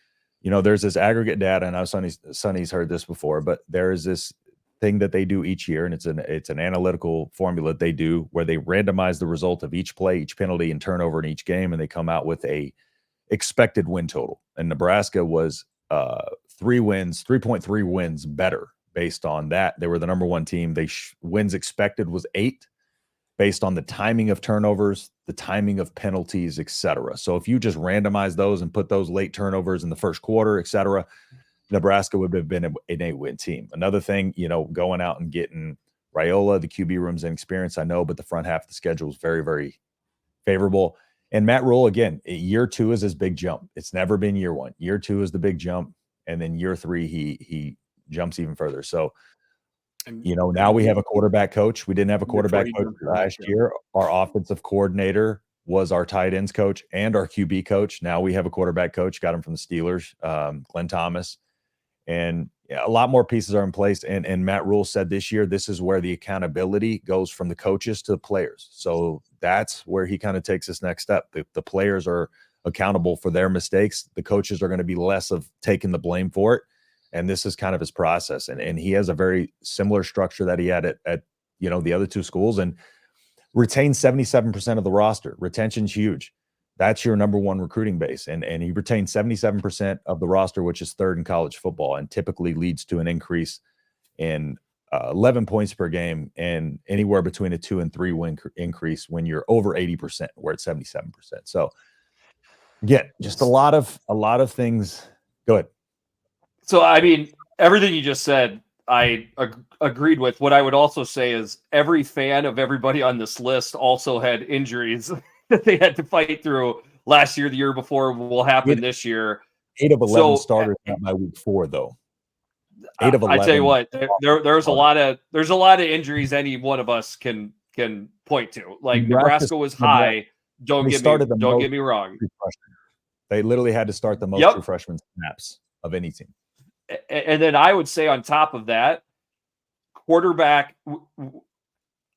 you know, there's this aggregate data, and I know Sonny's heard this before, but there is this thing that they do each year, and it's an analytical formula they do where they randomize the result of each play, each penalty, and turnover in each game, and they come out with a expected win total. And Nebraska was 3.3 wins better based on that. They were the number 1 team. Wins expected was 8 based on the timing of turnovers, the timing of penalties, etc. So if you just randomize those and put those late turnovers in the first quarter, etc., Nebraska would have been an 8-win team. Another thing, you know, going out and getting Raiola, the QB room's inexperience, I know, but the front half of the schedule is very, very favorable. And Matt Rule, again, year 2 is his big jump. It's never been year 1. Year 2 is the big jump. And then year 3, he jumps even further. So, you know, now we have a quarterback coach. We didn't have a quarterback coach last year. Our offensive coordinator was our tight ends coach and our QB coach. Now we have a quarterback coach, got him from the Steelers, Glenn Thomas. And a lot more pieces are in place. And Matt Rule said this year, this is where the accountability goes from the coaches to the players. So that's where he kind of takes this next step. The players are accountable for their mistakes. The coaches are going to be less of taking the blame for it. And this is kind of his process. And he has a very similar structure that he had at you know, the other 2 schools, and retained 77% of the roster. Retention's huge. That's your number 1 recruiting base. And he retained 77% of the roster, which is 3rd in college football, and typically leads to an increase in 11 points per game, and anywhere between a 2 and 3 win increase when you're over 80%. We're at 77%. So again, just a lot of things. Go ahead. So I mean, everything you just said, I agreed with. What I would also say is every fan of everybody on this list also had injuries that they had to fight through last year, the year before, will happen this year. 8 of 11 starters by week 4, though. 8 of 11. I tell you what, there's a lot of injuries any one of us can point to. Like Nebraska was high. Don't get me wrong. They literally had to start the most true freshman snaps of any team. And then I would say on top of that, quarterback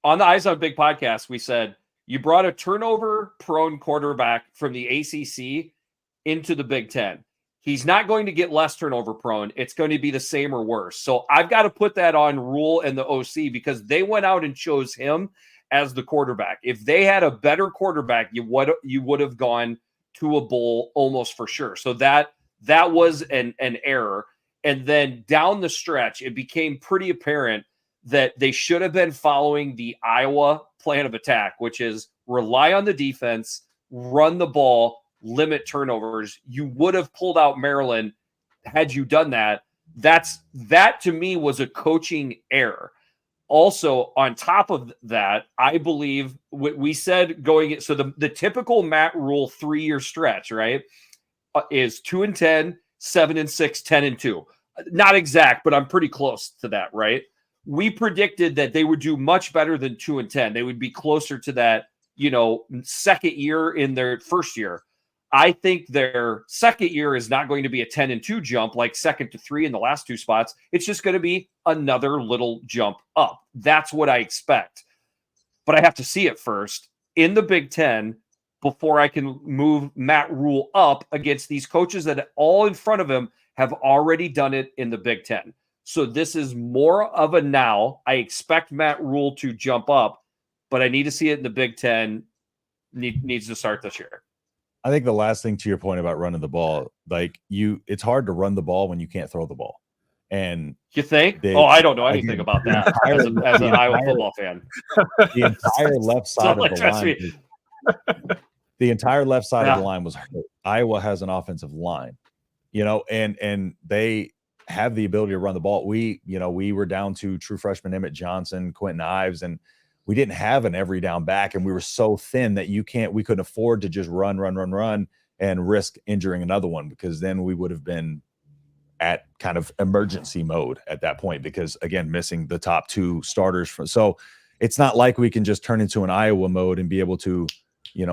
on the Eyes on Big podcast, we said you brought a turnover-prone quarterback from the ACC into the Big Ten. He's not going to get less turnover-prone. It's going to be the same or worse. So I've got to put that on Rule and the OC because they went out and chose him as the quarterback. If they had a better quarterback, you would have gone to a bowl almost for sure. So that was an error. And then down the stretch, it became pretty apparent that they should have been following the Iowa plan of attack, which is rely on the defense, run the ball, limit turnovers. You would have pulled out Maryland had you done that. That to me was a coaching error. Also, on top of that, I believe we said going, so the typical Matt Rule 3-year stretch, right, is 2-10, 7-6, 10-2. Not exact, but I'm pretty close to that, right? We predicted that they would do much better than 2-10. They would be closer to that, second year in their first year. I think their second year is not going to be a 10-2 jump like 2nd to 3 in the last 2 spots. It's just going to be another little jump up. That's what I expect. But I have to see it first in the Big Ten before I can move Matt Rule up against these coaches that all in front of him have already done it in the Big Ten. So this is more of a now. I expect Matt Rule to jump up, but I need to see it in the Big Ten. Needs to start this year. I think the last thing to your point about running the ball, it's hard to run the ball when you can't throw the ball. And you think? I don't know anything about that as an Iowa football fan. The entire left side of the line. The entire left side of the line was hurt. Iowa has an offensive line, and they have the ability to run the ball. We were down to true freshman Emmett Johnson, Quentin Ives, and we didn't have an every down back, and we were so thin that we couldn't afford to just run and risk injuring another one, because then we would have been at kind of emergency mode at that point, because again, missing the top 2 starters. So it's not like we can just turn into an Iowa mode and be able to,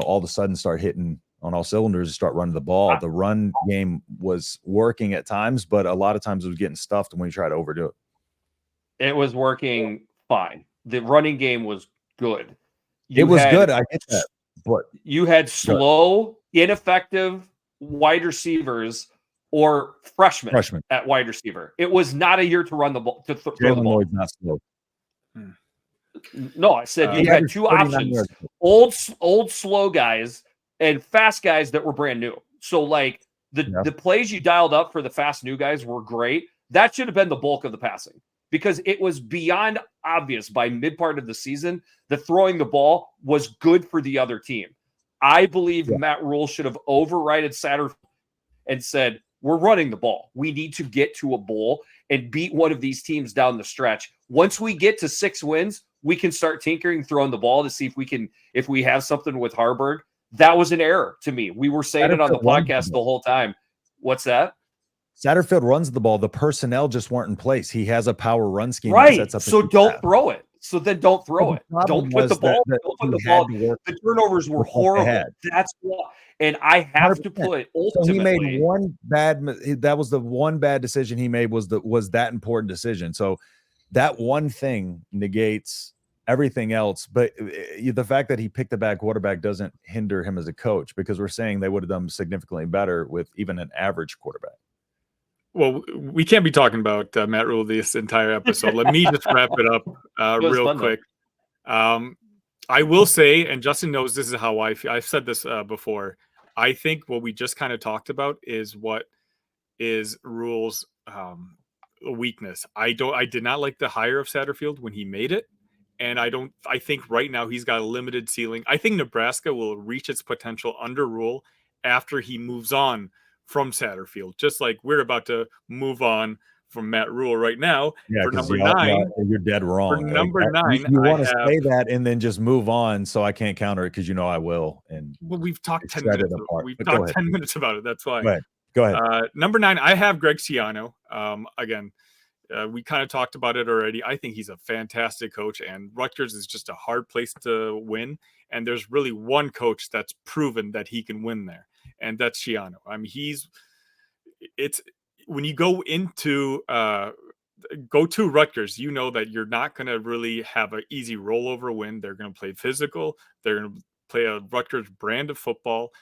all of a sudden start hitting on all cylinders and start running the ball. The run game was working at times, but a lot of times it was getting stuffed when we tried to overdo it. It was working fine. The running game was good. It was good. I get that. But you had slow, ineffective wide receivers or freshmen at wide receiver. It was not a year to run the ball, to throw the ball. Not slow. No, I said you had 2 options: old slow guys and fast guys that were brand new. So the plays you dialed up for the fast new guys were great. That should have been the bulk of the passing, because it was beyond obvious by mid part of the season that throwing the ball was good for the other team. I believe Matt Rule should have overridden Saturday and said, we're running the ball. We need to get to a bowl and beat one of these teams down the stretch. Once we get to 6 wins, we can start tinkering, throwing the ball to see if we have something with Harburg. That was an error to me. We were saying it on the podcast the whole time. What's that? Satterfield runs the ball. The personnel just weren't in place. He has a power run scheme. Right. So don't throw it. So then don't throw it. Don't put the ball. Don't put the ball. The turnovers were horrible. That's why. And I have 100%. To put ultimately. So he made one bad. That was the one bad decision he made. Was that important decision? So that one thing negates everything else. But the fact that he picked a bad quarterback doesn't hinder him as a coach, because we're saying they would have done significantly better with even an average quarterback. Well, we can't be talking about Matt Rule this entire episode. Let me just wrap it up real quick. I will say, and Justin knows this is how I feel. I've said this before. I think what we just kind of talked about is what is Rule's a weakness. I did not like the hire of Satterfield when he made it. And I think right now he's got a limited ceiling. I think Nebraska will reach its potential under Rule after he moves on from Satterfield, just like we're about to move on from Matt Rule right now. Yeah, For because number 9, you're dead wrong. for number 9, you I want to have, say that and then just move on, so I can't counter it because I will. And well, we've talked 10 shred it minutes. apart. We've But go talked ahead. 10 minutes about it. That's why. Go ahead. Number 9, I have Greg Schiano. Again, we kind of talked about it already. I think he's a fantastic coach, and Rutgers is just a hard place to win. And there's really one coach that's proven that he can win there, and that's Schiano. I mean, when you go to Rutgers, you know that you're not going to really have an easy rollover win. They're going to play physical. They're going to play a Rutgers brand of football.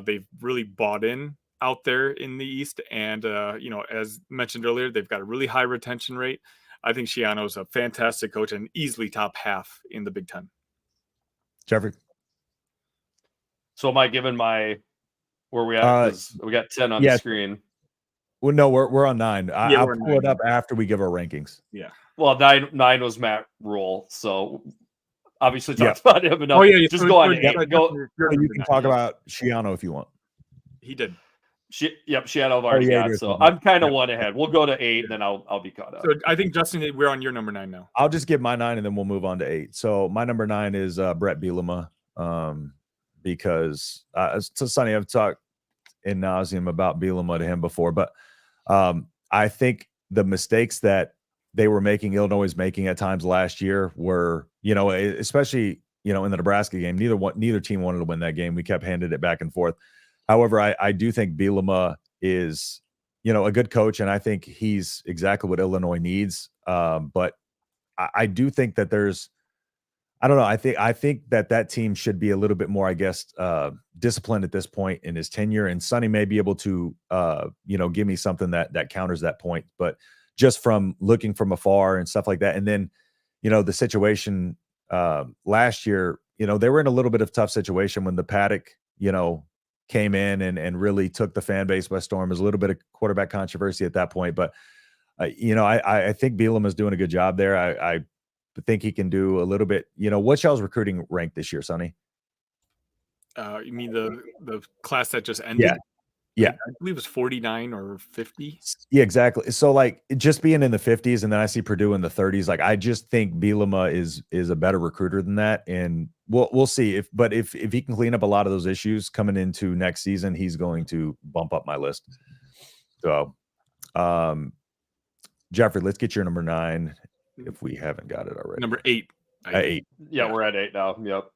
They've really bought in out there in the East. And, as mentioned earlier, they've got a really high retention rate. I think Schiano is a fantastic coach and easily top half in the Big Ten. Jeffrey. So am I given where we at? Because we got 10 on the screen. Well, no, we're on 9. I'll pull 9. it up after we give our rankings. Yeah. Well, 9 was Matt Rule, so obviously talked about him enough. Oh yeah, just go on to 8. You can talk about Schiano if you want. He did. Schiano I've already got. So I'm kind of one ahead. We'll go to 8, and then I'll be caught up. So I think, Justin, we're on your number 9 now. I'll just give my 9, and then we'll move on to 8. So my number 9 is Brett Bielema, because so Sonny, I've talked in nauseum about Bielema to him before, but I think the mistakes that they were making, Illinois was making at times last year were, especially, in the Nebraska game, neither team wanted to win that game. We kept handing it back and forth. However, I do think Bielema is, a good coach, and I think he's exactly what Illinois needs. But I do think that I don't know. I think that team should be a little bit more, I guess, disciplined at this point in his tenure. And Sonny may be able to, give me something that counters that point. But just from looking from afar and stuff like that, and then, the situation last year, they were in a little bit of tough situation when the Paddock, came in and really took the fan base by storm. There's a little bit of quarterback controversy at that point, but I think Bielema is doing a good job there. I think he can do a little bit. What's y'all's recruiting rank this year, Sonny? You mean the class that just ended? Yeah. I believe it was 49 or 50. Yeah, exactly. So like just being in the 50s, and then I see Purdue in the 30s. Like I just think Bielema is a better recruiter than that, and we'll see if he can clean up a lot of those issues coming into next season, he's going to bump up my list. So, Jeffrey, let's get your number 9 if we haven't got it already. Number 8. 8. Yeah, we're at 8 now. Yep.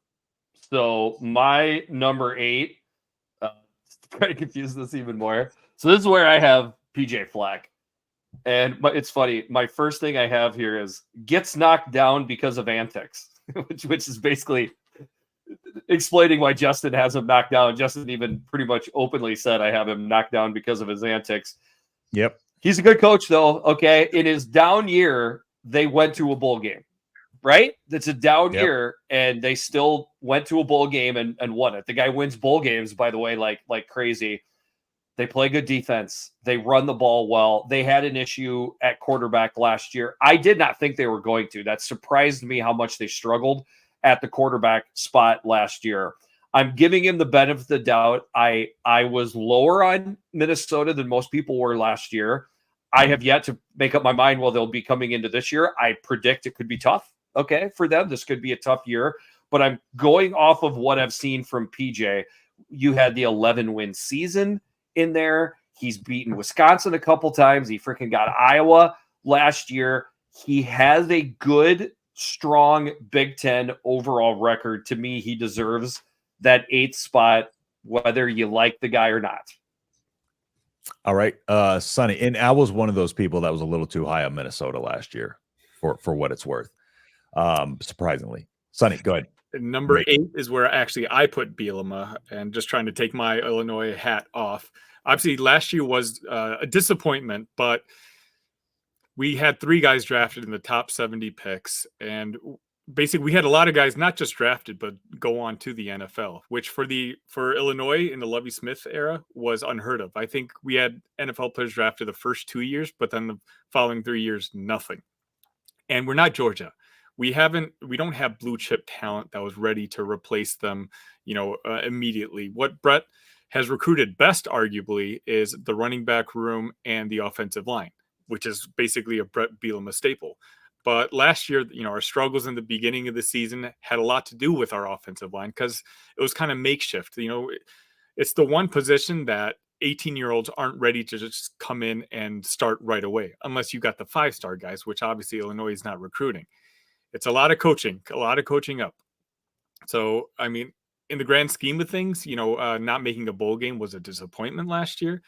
So my number 8. Try to confuse this even more. So this is where I have PJ Fleck. But it's funny. My first thing I have here is gets knocked down because of antics, which is basically explaining why Justin has him knocked down. Justin even pretty much openly said I have him knocked down because of his antics. Yep. He's a good coach, though. Okay. In his down year, they went to a bowl game, right? It's a down year, and they still went to a bowl game and won it. The guy wins bowl games, by the way, like crazy. They play good defense. They run the ball well. They had an issue at quarterback last year. I did not think they were going to. That surprised me how much they struggled at the quarterback spot last year. I'm giving him the benefit of the doubt. I was lower on Minnesota than most people were last year. I have yet to make up my mind they'll be coming into this year. I predict it could be tough. Okay, for them, this could be a tough year. But I'm going off of what I've seen from PJ. You had the 11-win season in there. He's beaten Wisconsin a couple times. He freaking got Iowa last year. He has a good, strong Big Ten overall record. To me, he deserves that 8th spot, whether you like the guy or not. All right, Sonny. And I was one of those people that was a little too high on Minnesota last year for what it's worth. Surprisingly. Sonny, go ahead. Number 8 is where actually I put Bielema, and just trying to take my Illinois hat off. Obviously, last year was a disappointment, but we had 3 guys drafted in the top 70 picks, and basically we had a lot of guys not just drafted but go on to the NFL, which for Illinois in the Lovie Smith era was unheard of. I think we had NFL players drafted the first 2 years, but then the following 3 years nothing. And we're not Georgia. We don't have blue chip talent that was ready to replace them, immediately. What Brett has recruited best, arguably, is the running back room and the offensive line, which is basically a Brett Bielema staple. But last year, our struggles in the beginning of the season had a lot to do with our offensive line because it was kind of makeshift. It's the one position that 18-year-olds aren't ready to just come in and start right away, unless you got the 5-star guys, which obviously Illinois is not recruiting. It's a lot of coaching up. So, I mean, in the grand scheme of things, not making a bowl game was a disappointment last year.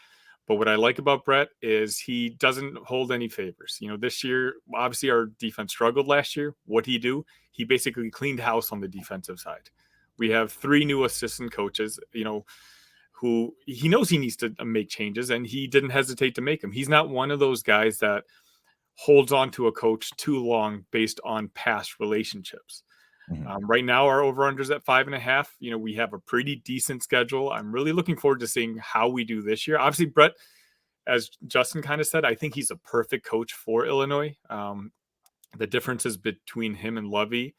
But what I like about Brett is he doesn't hold any favors. This year, obviously our defense struggled last year. What'd he do? He basically cleaned house on the defensive side. We have 3 new assistant coaches, who he knows he needs to make changes, and he didn't hesitate to make them. He's not one of those guys that holds on to a coach too long based on past relationships. Right now, our over-under's at 5.5. We have a pretty decent schedule. I'm really looking forward to seeing how we do this year. Obviously, Brett, as Justin kind of said, I think he's a perfect coach for Illinois. The differences between him and Lovie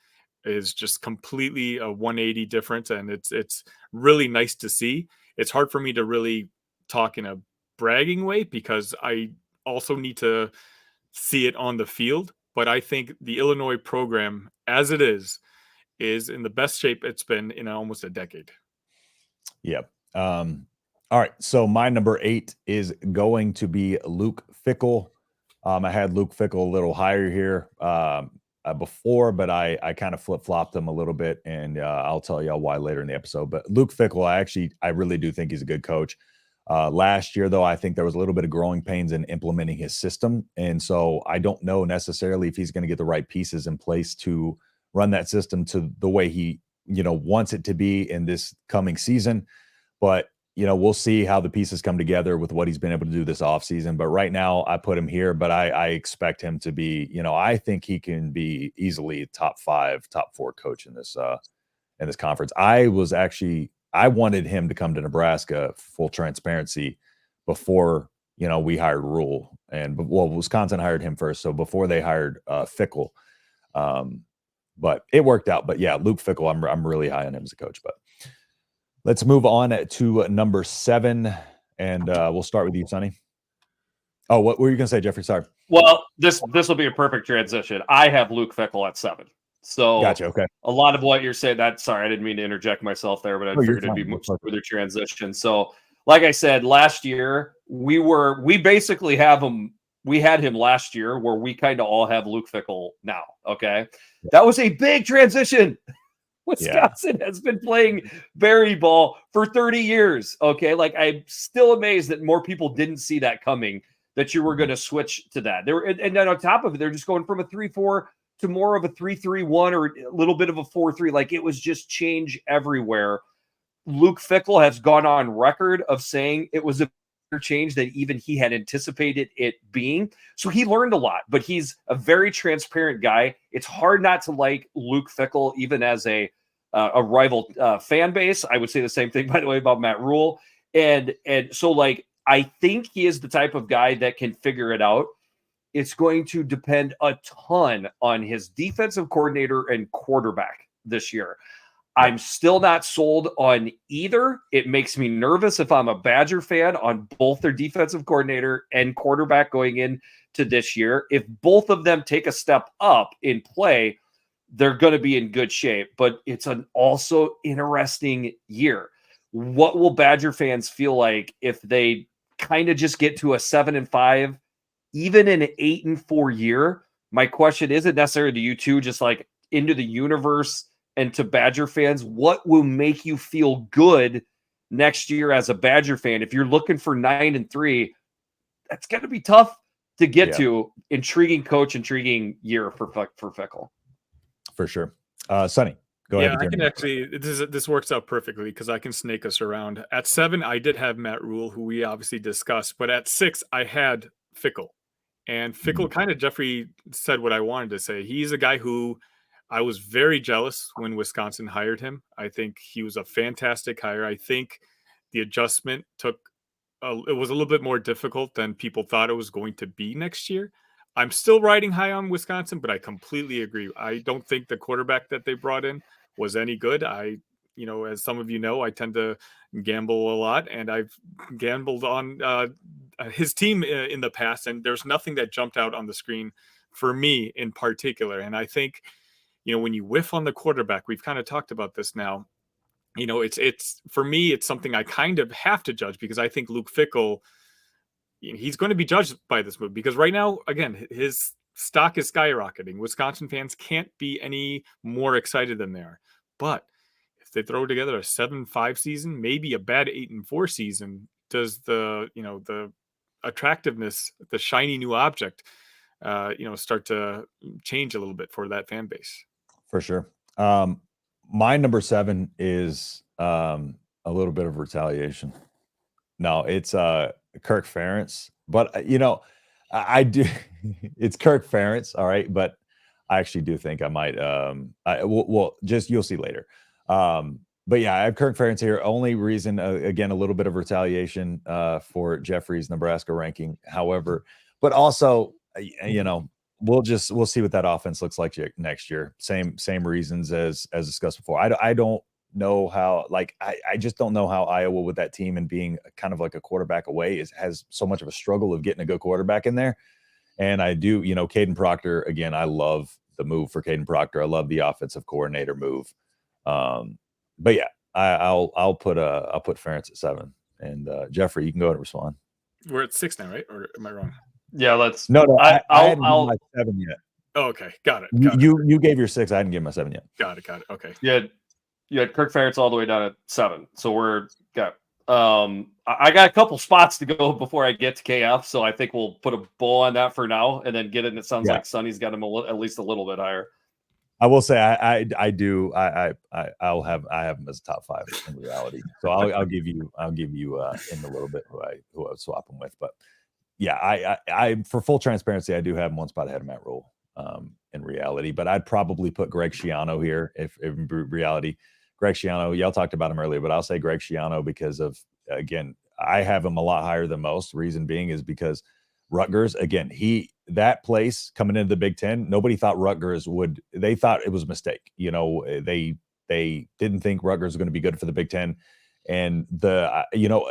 is just completely a 180 difference, and it's really nice to see. It's hard for me to really talk in a bragging way because I also need to see it on the field. But I think the Illinois program, as it is in the best shape it's been in almost a decade. Yep. All right. So my number 8 is going to be Luke Fickell. I had Luke Fickell a little higher here before, but I kind of flip-flopped him a little bit, and I'll tell y'all why later in the episode. But Luke Fickell, I really do think he's a good coach. Last year, though, I think there was a little bit of growing pains in implementing his system. And so I don't know necessarily if he's going to get the right pieces in place to run that system to the way he, wants it to be in this coming season. But, we'll see how the pieces come together with what he's been able to do this offseason. But right now I put him here, but I expect him to be, I think he can be easily top 5, top 4 coach in this conference. I wanted him to come to Nebraska, full transparency, before, we hired Rule, Wisconsin hired him first. So before they hired Fickell, but it worked out. But yeah, Luke Fickell, I'm really high on him as a coach. But let's move on to number 7, and we'll start with you, Sonny. Oh, what were you going to say, Jeffrey? Sorry. Well, this will be a perfect transition. I have Luke Fickell at 7. So gotcha. Okay. A lot of what you're saying, sorry, I didn't mean to interject myself there, but I figured it'd be much smoother transition. So like I said, last year we basically had him last year where we kind of all have Luke Fickell now. Okay. That was a big transition. Wisconsin has been playing Berry ball for 30 years. Okay. Like, I'm still amazed that more people didn't see that coming, that you were going to switch to that. And then on top of it, they're just going from a 3-4 to more of a 3-3-1 or a little bit of a 4-3. Like, it was just change everywhere. Luke Fickell has gone on record of saying it was a change that even he had anticipated it being. So he learned a lot, but he's a very transparent guy. It's hard not to like Luke Fickell, even as a rival fan base. I would say the same thing, by the way, about Matt Rule. And so, like, I think he is the type of guy that can figure it out. It's going to depend a ton on his defensive coordinator and quarterback this year. I'm still not sold on either. It makes me nervous if I'm a Badger fan on both their defensive coordinator and quarterback going into this year. If both of them take a step up in play, they're going to be in good shape. But it's an also interesting year. What will Badger fans feel like if they kind of just get to a 7-5, even in an 8-4 year? My question isn't necessarily to you two, just like into the universe and to Badger fans. What will make you feel good next year as a Badger fan? If you're looking for 9-3, that's going to be tough to get to. Intriguing coach, intriguing year for Fickell. For sure. Sonny, go ahead. Yeah, I can actually, this works out perfectly because I can snake us around. At 7, I did have Matt Rule, who we obviously discussed, but at 6, I had Fickell. And Fickell kind of, Jeffrey said what I wanted to say. He's a guy who I was very jealous when Wisconsin hired him. I think he was a fantastic hire. I think the adjustment it was a little bit more difficult than people thought it was going to be next year. I'm still riding high on Wisconsin, but I completely agree. I don't think the quarterback that they brought in was any good. As some of you know, I tend to gamble a lot, and I've gambled on his team in the past, and there's nothing that jumped out on the screen for me in particular. And I think, when you whiff on the quarterback, we've kind of talked about this now. It's for me, it's something I kind of have to judge, because I think Luke Fickell, he's going to be judged by this move, because right now, again, his stock is skyrocketing. Wisconsin fans can't be any more excited than they are. But if they throw together a 7-5 season, maybe a bad 8-4 season, does the attractiveness, the shiny new object, start to change a little bit for that fan base? For sure. My number 7 is a little bit of retaliation. No, it's Kirk Ferentz, but I do. It's Kirk Ferentz, all right. But I actually do think I might. Just you'll see later. But yeah, I have Kirk Ferentz here. Only reason, again, a little bit of retaliation for Jeffrey's Nebraska ranking. However, but also, we'll see what that offense looks like next year. Same reasons as discussed before. I don't know how, I just don't know how Iowa, with that team and being kind of like a quarterback away, has so much of a struggle of getting a good quarterback in there. And I do, Caden Proctor, again, I love the move for Caden Proctor. I love the offensive coordinator move. But yeah, I'll put Ferentz at 7, and Jeffrey, you can go ahead and respond. We're at 6 now, right? Or am I wrong? Yeah, let's. No, I haven't given my 7 yet. Oh, okay, got it. You gave your 6. I hadn't given my 7 yet. Got it. Okay. You had Kirk Ferentz all the way down at 7. So I got a couple spots to go before I get to KF. So I think we'll put a bow on that for now, and then get it. And it sounds like Sonny's got him at least a little bit higher. I will say I do. I have him as top 5 in reality. So I'll give you in a little bit who I would swap him with. But yeah, I for full transparency, I do have him one spot ahead of Matt Rule in reality. But I'd probably put Greg Schiano here if in reality. Greg Schiano, y'all talked about him earlier, but I'll say Greg Schiano because of, again, I have him a lot higher than most. Reason being is because Rutgers, again, that place coming into the Big Ten, nobody thought Rutgers would. They thought it was a mistake. They didn't think Rutgers was going to be good for the Big Ten, and the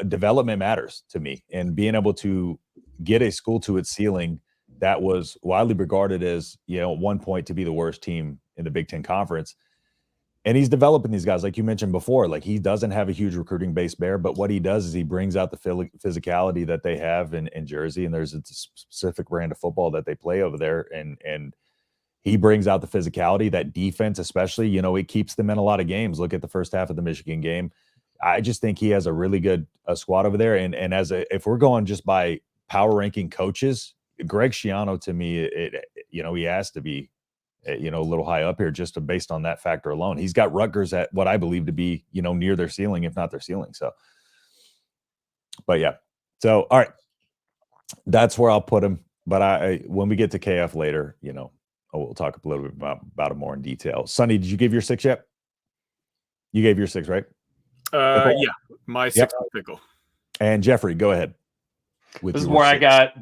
development matters to me, and being able to get a school to its ceiling that was widely regarded as at one point to be the worst team in the Big Ten Conference. And he's developing these guys, like you mentioned before. Like, he doesn't have a huge recruiting base there, but what he does is he brings out the physicality that they have in Jersey, and there's a specific brand of football that they play over there, and he brings out the physicality, that defense especially. It keeps them in a lot of games. Look at the first half of the Michigan game. I just think he has a really good squad over there, and if we're going just by power ranking coaches, Greg Schiano, to me, he has to be a little high up here just based on that factor alone. He's got Rutgers at what I believe to be, near their ceiling, if not their ceiling. So, but yeah. So, all right. That's where I'll put him. But when we get to KF later, we'll talk a little bit about it more in detail. Sonny, did you give your 6 yet? You gave your 6, right? Yeah. My 6 pickle. And Jeffrey, go ahead. This is where I got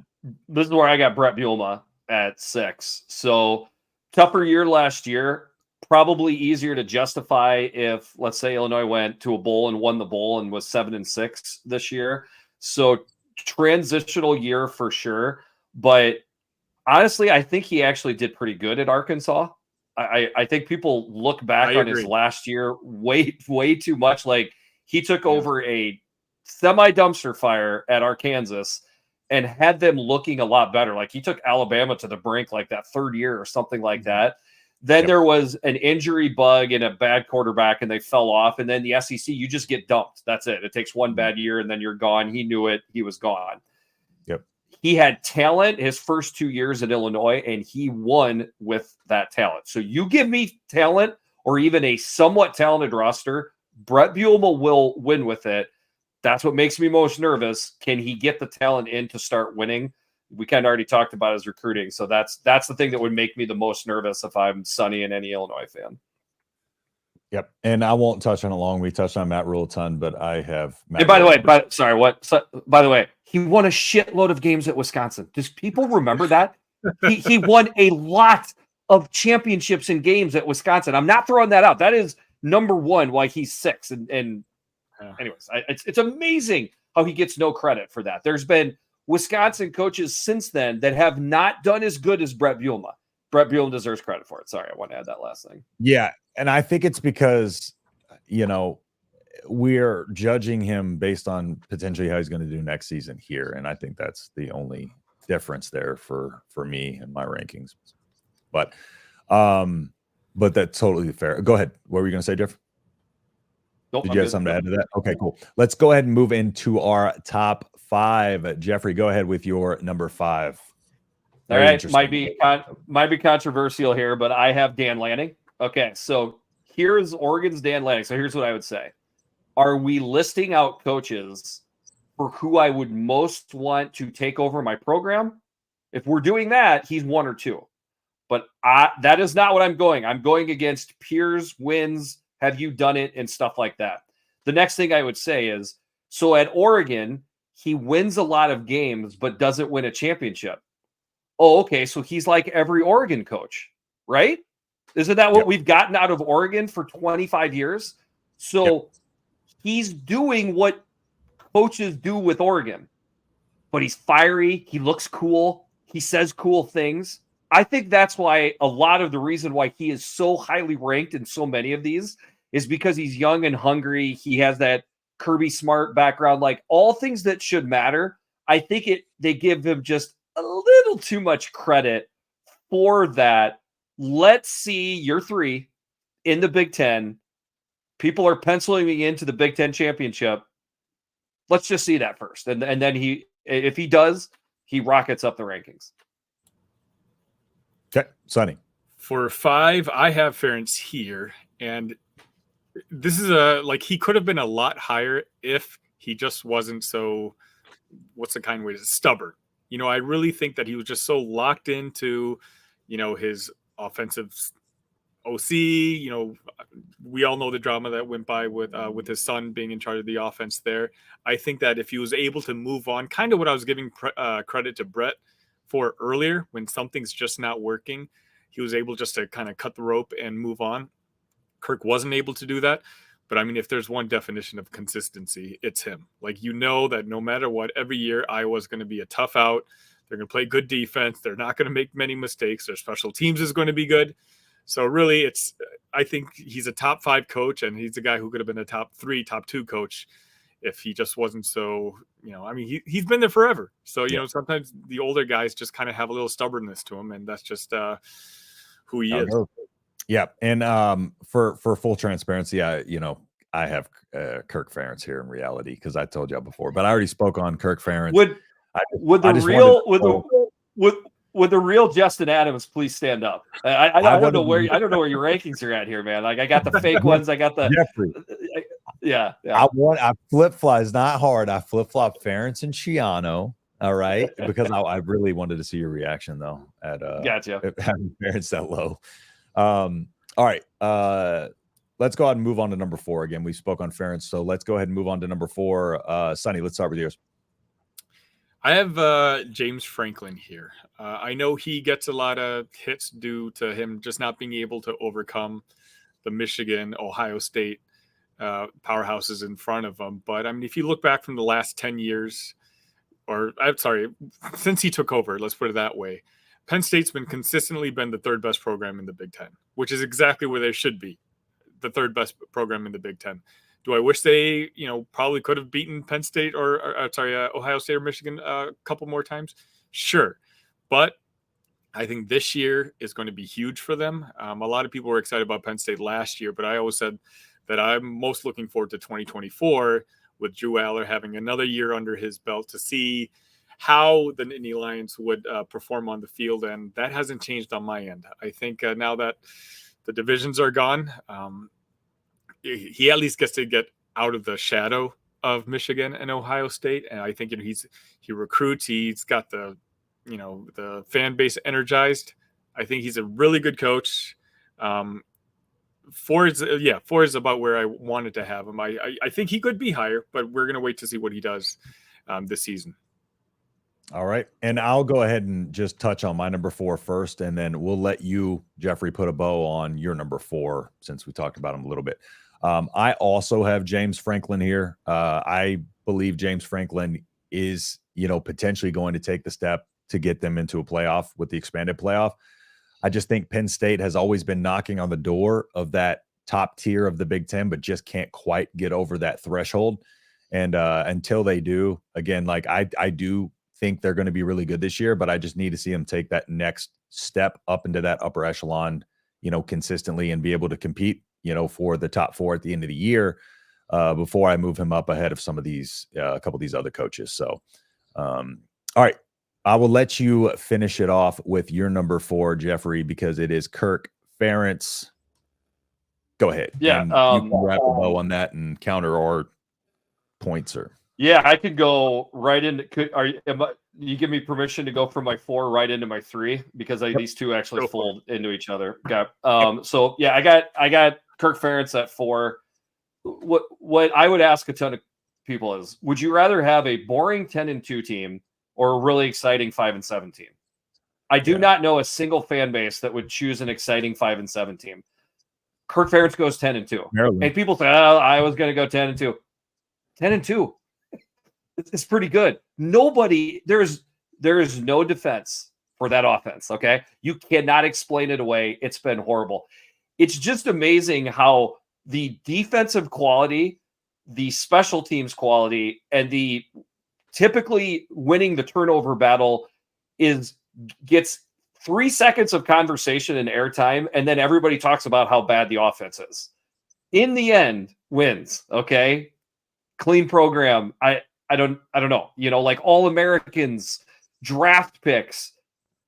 Brett Bielema at 6. So, tougher year last year, probably easier to justify if, let's say, Illinois went to a bowl and won the bowl and was 7-6 this year. So transitional year for sure. But honestly, I think he actually did pretty good at Arkansas. I think people look back on his last year way too much. Like, he took over a semi-dumpster fire at Arkansas and had them looking a lot better. Like, he took Alabama to the brink like that 3rd year or something like that. Then there was an injury bug and a bad quarterback, and they fell off. And then the SEC, you just get dumped. That's it. It takes one bad year, and then you're gone. He knew it. He was gone. Yep. He had talent his first 2 years at Illinois, and he won with that talent. So you give me talent or even a somewhat talented roster, Brett Bielema will win with it. That's what makes me most nervous. Can he get the talent in to start winning? we kind of already talked about his recruiting. So that's the thing that would make me the most nervous if I'm Sonny and any Illinois fan. Yep. And I won't touch on it long. We touched on Matt Rule a ton, but I have Matt And by the Rule way, by the way, he won a shitload of games at Wisconsin. Does people remember that? He won a lot of championships and games at Wisconsin. I'm not throwing that out. That is number one why he's 6. And anyways, it's amazing how he gets no credit for that. There's been Wisconsin coaches since then that have not done as good as Brett Bielema. Brett Bielema deserves credit for it. Sorry, I want to add that last thing. Yeah. And I think it's because, we're judging him based on potentially how he's going to do next season here. And I think that's the only difference there for me and my rankings. But that's totally fair. Go ahead. What were you going to say, Jeff? Nope, Did you have something to add to that? Okay, cool. Let's go ahead and move into our top 5. Jeffrey, go ahead with your number 5. All right, might be controversial here, but I have Dan Lanning. Okay, so here's Oregon's Dan Lanning. So here's what I would say. Are we listing out coaches for who I would most want to take over my program? If we're doing that, he's 1 or 2. But that is not what I'm going. I'm going against peers, wins, have you done it, and stuff like that. The next thing I would say is, so at Oregon, he wins a lot of games, but doesn't win a championship. Oh, okay, so he's like every Oregon coach, right? Isn't that what we've gotten out of Oregon for 25 years? So he's doing what coaches do with Oregon, but he's fiery. He looks cool. He says cool things. I think that's why a lot of the reason why he is so highly ranked in so many of these is because he's young and hungry. He has that Kirby Smart background, like all things that should matter. I think they give him just a little too much credit for that. Let's see year 3 in the Big Ten. People are penciling me into the Big Ten championship. Let's just see that first. And then if he does, he rockets up the rankings. Okay, Sonny. For 5, I have Ferentz here. And this is he could have been a lot higher if he just wasn't so, what's the kind way to stubborn. I really think that he was just so locked into, his offensive OC. We all know the drama that went by with his son being in charge of the offense there. I think that if he was able to move on, kind of what I was giving credit to Brett for earlier, when something's just not working, he was able just to kind of cut the rope and move on. Kirk wasn't able to do that. But I mean, if there's one definition of consistency, it's him. Like, that no matter what, every year Iowa's going to be a tough out. They're going to play good defense. They're not going to make many mistakes. Their special teams is going to be good. So really, I think he's a top 5 coach, and he's a guy who could have been a top 3, top 2 coach if he just wasn't so, he's been there forever. So, sometimes the older guys just kind of have a little stubbornness to him, and that's just who he is. Yeah. And for full transparency, I have Kirk Ferentz here in reality, because I told y'all before, but I already spoke on Kirk Ferentz. Would the real Justin Adams please stand up? I don't know where your rankings are at here, man. Like, I got the fake ones. I got the Jeffrey. Yeah. I flip-flop. It's not hard. I flip-flop Ferentz and Schiano. All right. Because I really wanted to see your reaction though at gotcha. having Ferentz that low. All right. Let's go ahead and move on to number 4. Again, we spoke on Ferentz, so let's go ahead and move on to number 4. Sonny, let's start with yours. I have James Franklin here. I know he gets a lot of hits due to him just not being able to overcome the Michigan, Ohio State powerhouses in front of him. But I mean, if you look back from the last 10 years, since he took over, let's put it that way, Penn State's consistently been the 3rd best program in the Big Ten, which is exactly where they should be, the 3rd best program in the Big Ten. Do I wish they, probably could have beaten Penn State or Ohio State or Michigan a couple more times? Sure. But I think this year is going to be huge for them. A lot of people were excited about Penn State last year, but I always said that I'm most looking forward to 2024 with Drew Aller having another year under his belt to see how the Nittany Lions would perform on the field. And that hasn't changed on my end. I think now that the divisions are gone, he at least gets to get out of the shadow of Michigan and Ohio State. And I think he recruits, he's got the the fan base energized. I think he's a really good coach. 4 is about where I wanted to have him. I think he could be higher, but we're going to wait to see what he does this season. All right. And I'll go ahead and just touch on my number 4 first, and then we'll let you, Jeffrey, put a bow on your number 4 since we talked about him a little bit. I also have James Franklin here. I believe James Franklin is, potentially going to take the step to get them into a playoff with the expanded playoff. I just think Penn State has always been knocking on the door of that top tier of the Big Ten, but just can't quite get over that threshold. And until they do, again, like I do think they're going to be really good this year, but I just need to see them take that next step up into that upper echelon, consistently and be able to compete, for the top 4 at the end of the year before I move him up ahead of some of these, a couple of these other coaches. So, all right. I will let you finish it off with your number 4, Jeffrey, because it is Kirk Ferentz. Go ahead. Yeah. And you can wrap a bow on that and counter our points, sir. Yeah, I could go right into. You give me permission to go from my 4 right into my 3 because these two actually fold into each other. Okay. So yeah, I got Kirk Ferentz at 4. What I would ask a ton of people is, would you rather have a boring 10-2 team or a really exciting 5-7 team? I do not know a single fan base that would choose an exciting 5-7 team. Kirk Ferentz goes 10-2, and people say, "Oh, I was going to go 10-2." 10-2. It's pretty good. There is no defense for that offense. Okay. You cannot explain it away. It's been horrible. It's just amazing how the defensive quality, the special teams quality, and the typically winning the turnover battle gets 3 seconds of conversation and airtime. And then everybody talks about how bad the offense is. In the end, wins. Okay. Clean program. I don't know, like All Americans, draft picks.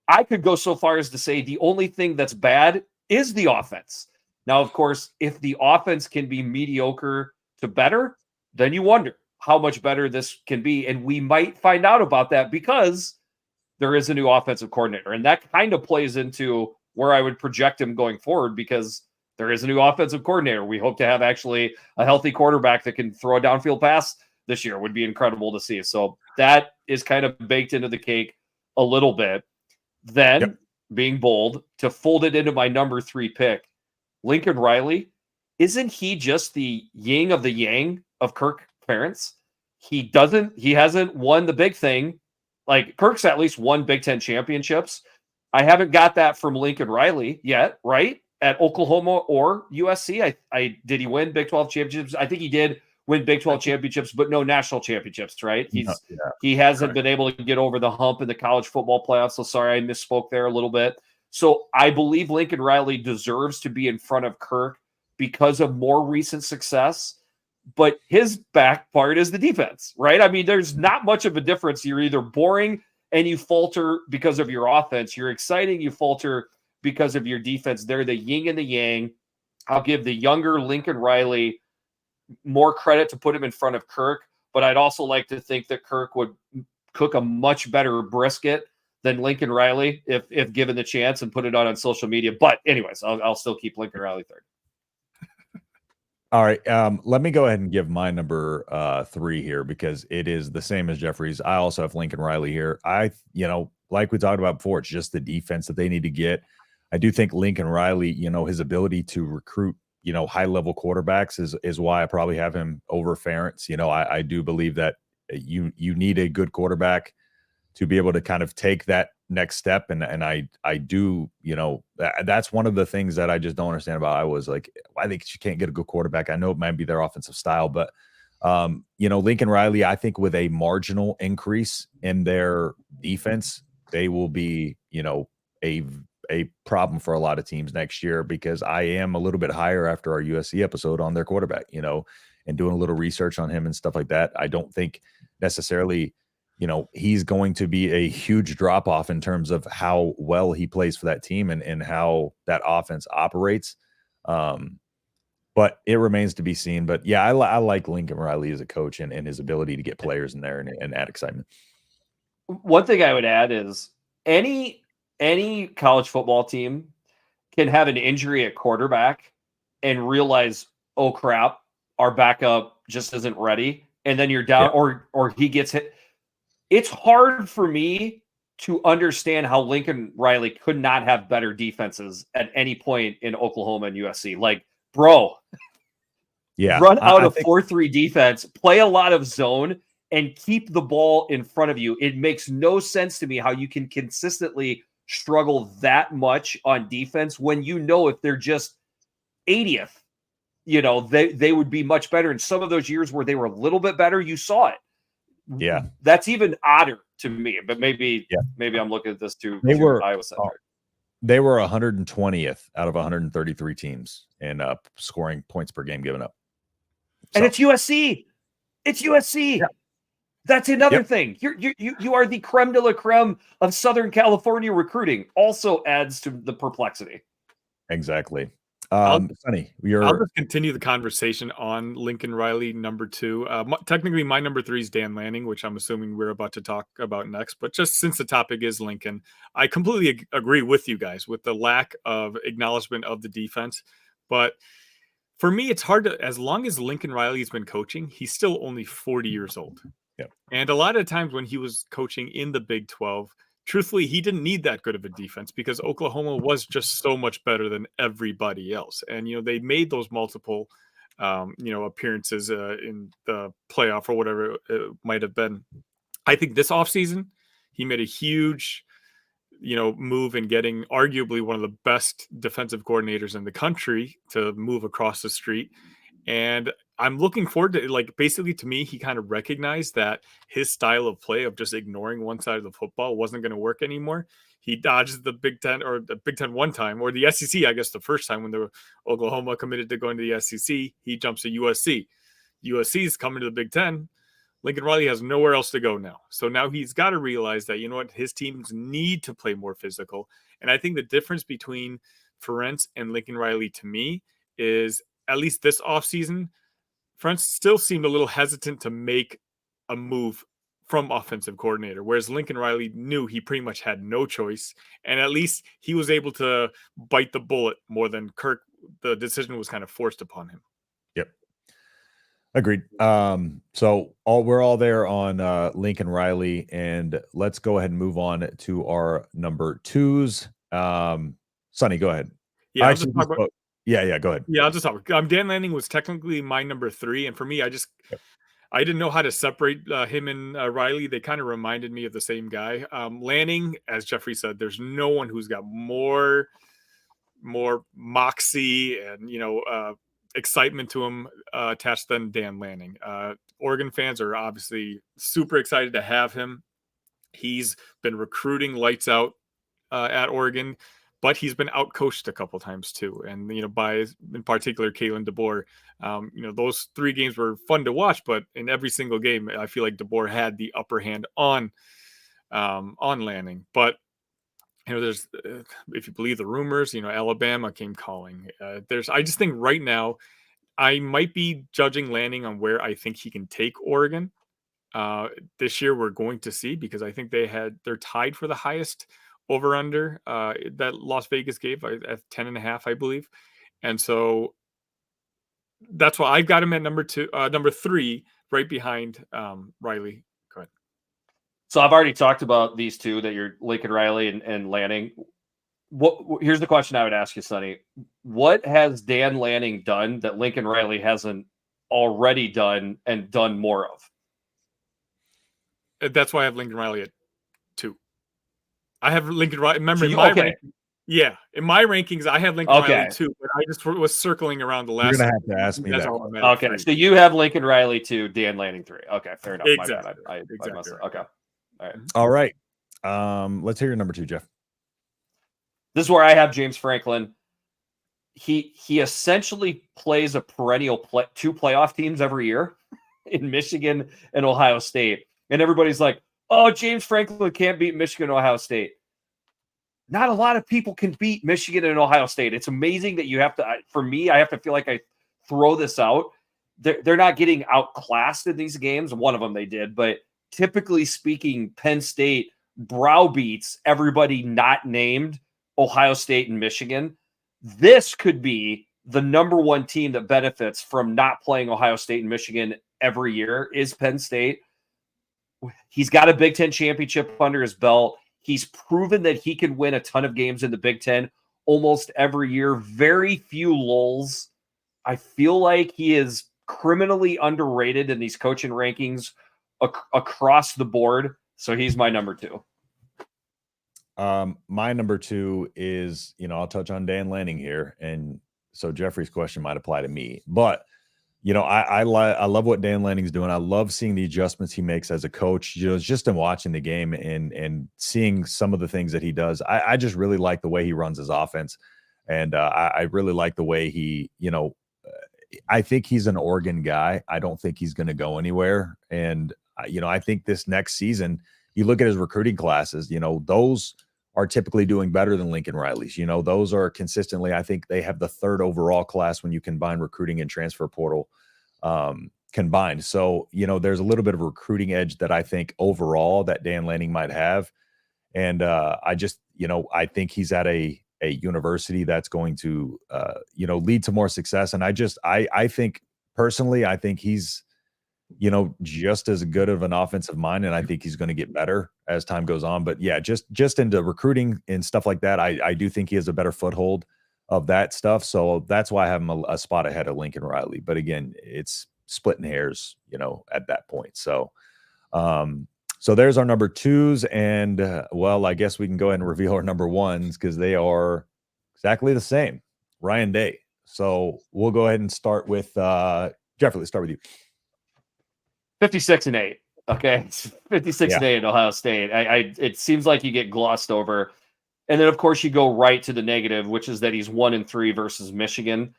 I could go so far as to say the only thing that's bad is the offense. Now, of course, if the offense can be mediocre to better, then you wonder how much better this can be. And we might find out about that because there is a new offensive coordinator. And that kind of plays into where I would project him going forward because there is a new offensive coordinator. We hope to have actually a healthy quarterback that can throw a downfield pass this year. Would be incredible to see. So that is kind of baked into the cake a little bit. Then being bold to fold it into my number 3 pick, Lincoln Riley. Isn't he just the yin of the yang of Kirk Ferentz? He hasn't won the big thing. Like Kirk's at least won Big Ten championships. I haven't got that from Lincoln Riley yet, right? At Oklahoma or USC. Did he win Big 12 championships? I think he did win Big 12 championships, but no national championships, right? He hasn't been able to get over the hump in the college football playoffs. So sorry, I misspoke there a little bit. So I believe Lincoln Riley deserves to be in front of Kirk because of more recent success. But his back part is the defense, right? I mean, there's not much of a difference. You're either boring and you falter because of your offense. You're exciting, you falter because of your defense. They're the yin and the yang. I'll give the younger Lincoln Riley more credit to put him in front of Kirk, but I'd also like to think that Kirk would cook a much better brisket than Lincoln Riley if given the chance and put it on social media. But anyways, I'll still keep Lincoln Riley 3rd. All right. Let me go ahead and give my number 3 here because it is the same as Jeffrey's. I also have Lincoln Riley here. Like we talked about before, it's just the defense that they need to get. I do think Lincoln Riley, his ability to recruit, high-level quarterbacks is why I probably have him over Ferentz. I do believe that you need a good quarterback to be able to kind of take that next step. And I do, that's one of the things that I just don't understand about Iowa is like, I think you can't get a good quarterback. I know it might be their offensive style, but Lincoln Riley, I think with a marginal increase in their defense, they will be, a problem for a lot of teams next year because I am a little bit higher after our USC episode on their quarterback, and doing a little research on him and stuff like that. I don't think necessarily, he's going to be a huge drop off in terms of how well he plays for that team and how that offense operates. But it remains to be seen. But yeah, I like Lincoln Riley as a coach and his ability to get players in there and add excitement. One thing I would add is any college football team can have an injury at quarterback and realize, oh crap, our backup just isn't ready, and then you're down, or he gets hit. It's hard for me to understand how Lincoln Riley could not have better defenses at any point in Oklahoma and USC. Like, bro, run out a 4-3 defense, play a lot of zone, and keep the ball in front of you. It makes no sense to me how you can consistently struggle that much on defense when you know if they're just 80th, they would be much better. In some of those years where they were a little bit better, you saw it. Yeah. That's even odder to me, but maybe I'm looking at this too Iowa centric. They were 120th out of 133 teams in scoring points per game given up. So. And it's USC. It's USC. Yeah. That's another thing. You are the creme de la creme of Southern California recruiting. Also adds to the perplexity. Exactly. Sonny, I'll just continue the conversation on Lincoln Riley, number 2. Technically, my number 3 is Dan Lanning, which I'm assuming we're about to talk about next. But just since the topic is Lincoln, I completely agree with you guys with the lack of acknowledgement of the defense. But for me, it's hard to, as long as Lincoln Riley has been coaching, he's still only 40 years old. Yep. And a lot of times when he was coaching in the Big 12, truthfully, he didn't need that good of a defense because Oklahoma was just so much better than everybody else. And, they made those multiple, appearances in the playoff or whatever it might have been. I think this offseason, he made a huge, move in getting arguably one of the best defensive coordinators in the country to move across the street. And I'm looking forward to, basically to me, he kind of recognized that his style of play of just ignoring one side of the football wasn't going to work anymore. He dodged the Big Ten one time, or the SEC, I guess the first time when Oklahoma committed to going to the SEC, he jumps to USC. USC's coming to the Big Ten. Lincoln Riley has nowhere else to go now. So now he's got to realize that, his teams need to play more physical. And I think the difference between Ferentz and Lincoln Riley to me is, at least this offseason, Ferentz still seemed a little hesitant to make a move from offensive coordinator, whereas Lincoln Riley knew he pretty much had no choice, and at least he was able to bite the bullet more than Kirk. The decision was kind of forced upon him. Yep. Agreed. So we're all there on Lincoln Riley, and let's go ahead and move on to our number 2s. Sonny, go ahead. Yeah, I'll just talk about. Yeah, go ahead. Yeah, I'll just talk. Dan Lanning was technically my number 3, and for me, I didn't know how to separate him and Riley. They kind of reminded me of the same guy. Lanning, as Jeffrey said, there's no one who's got more moxie and excitement to him attached than Dan Lanning. Oregon fans are obviously super excited to have him. He's been recruiting lights out at Oregon. But he's been outcoached a couple times too, and by in particular Kalen DeBoer. Those 3 games were fun to watch, but in every single game, I feel like DeBoer had the upper hand on Lanning. But there's if you believe the rumors, Alabama came calling. I just think right now I might be judging Lanning on where I think he can take Oregon. This year we're going to see, because I think they're tied for the highest over under that Las Vegas gave at 10.5, I believe. And so that's why I've got him at number 3, right behind Riley. Go ahead. So I've already talked about these 2 that you're Lincoln Riley and Lanning. Here's the question I would ask you, Sonny. What has Dan Lanning done that Lincoln Riley hasn't already done and done more of? That's why I have Lincoln Riley at 2. I have Lincoln Riley. Remember, in my rankings, I have Lincoln Riley 2, but I just was circling around the last. You're going to have to ask me that. Okay, so you have Lincoln Riley 2, Dan Lanning 3. Okay, fair enough. Exactly. I must have. Okay. All right. Let's hear your number 2, Jeff. This is where I have James Franklin. He essentially plays a perennial 2 playoff teams every year in Michigan and Ohio State. And everybody's like, oh, James Franklin can't beat Michigan and Ohio State. Not a lot of people can beat Michigan and Ohio State. It's amazing that you have to, for me, I have to feel like I throw this out. They're not getting outclassed in these games. One of them they did, but typically speaking, Penn State browbeats everybody not named Ohio State and Michigan. This could be the number one team that benefits from not playing Ohio State and Michigan every year is Penn State. He's got a Big Ten championship under his belt. He's proven that he can win a ton of games in the Big Ten almost every year. Very few lulls. I feel like he is criminally underrated in these coaching rankings across the board. So he's my number 2. My number 2 is, I'll touch on Dan Lanning here. And so Jeffrey's question might apply to me, but I love what Dan Lanning's doing. I love seeing the adjustments he makes as a coach. It's just in watching the game and seeing some of the things that he does. I just really like the way he runs his offense. And I really like the way he, I think he's an Oregon guy. I don't think he's going to go anywhere. And, I think this next season, you look at his recruiting classes, those are typically doing better than Lincoln Riley's. Those are consistently, I think they have the 3rd overall class when you combine recruiting and transfer portal combined. So, there's a little bit of a recruiting edge that I think overall that Dan Lanning might have. And I just, I think he's at a university that's going to, lead to more success. And I think personally, I think he's, just as good of an offensive mind. And I think he's going to get better as time goes on. But yeah, just into recruiting and stuff like that, I do think he has a better foothold of that stuff. So that's why I have him a spot ahead of Lincoln Riley. But again, it's splitting hairs, at that point. So, so there's our number 2s. And well, I guess we can go ahead and reveal our number 1s because they are exactly the same. Ryan Day. So we'll go ahead and start with Jeffrey. Let's start with you. 56-8. Okay. 56-8 at Ohio State. It seems like you get glossed over. And then of course you go right to the negative, which is that he's 1-3 versus Michigan.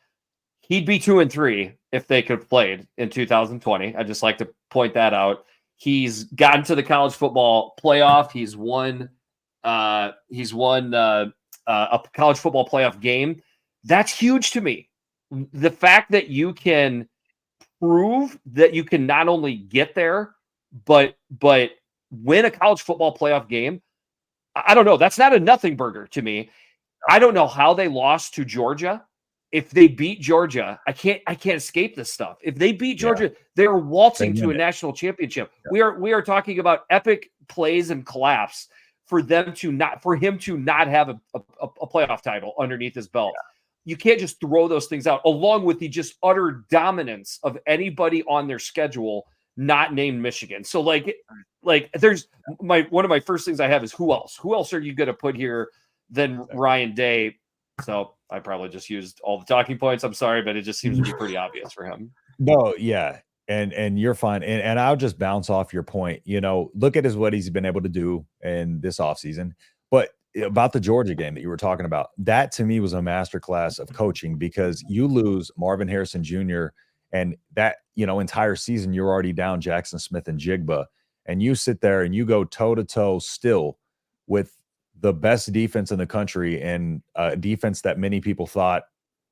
He'd be 2-3 if they could have played in 2020. I'd just like to point that out. He's gotten to the college football playoff. He's won a college football playoff game. That's huge to me. The fact that you can prove that you can not only get there, but win a college football playoff game. I don't know. That's not a nothing burger to me. I don't know how they lost to Georgia. If they beat Georgia, I can't escape this stuff. If they beat Georgia, they're waltzing to a national championship. Yeah. We are talking about epic plays and collapse for him to not have a playoff title underneath his belt. Yeah. You can't just throw those things out, along with the just utter dominance of anybody on their schedule not named Michigan. So like there's one of my first things I have is who else? Who else are you going to put here than Ryan Day? So I probably just used all the talking points. I'm sorry, but it just seems to be pretty obvious for him. No, yeah. And you're fine. And I'll just bounce off your point. Look at what he's been able to do in this offseason. But about the Georgia game that you were talking about, that to me was a masterclass of coaching, because you lose Marvin Harrison Jr. and that, entire season, you're already down Jackson Smith and Jigba, and you sit there and you go toe to toe still with the best defense in the country, and a defense that many people thought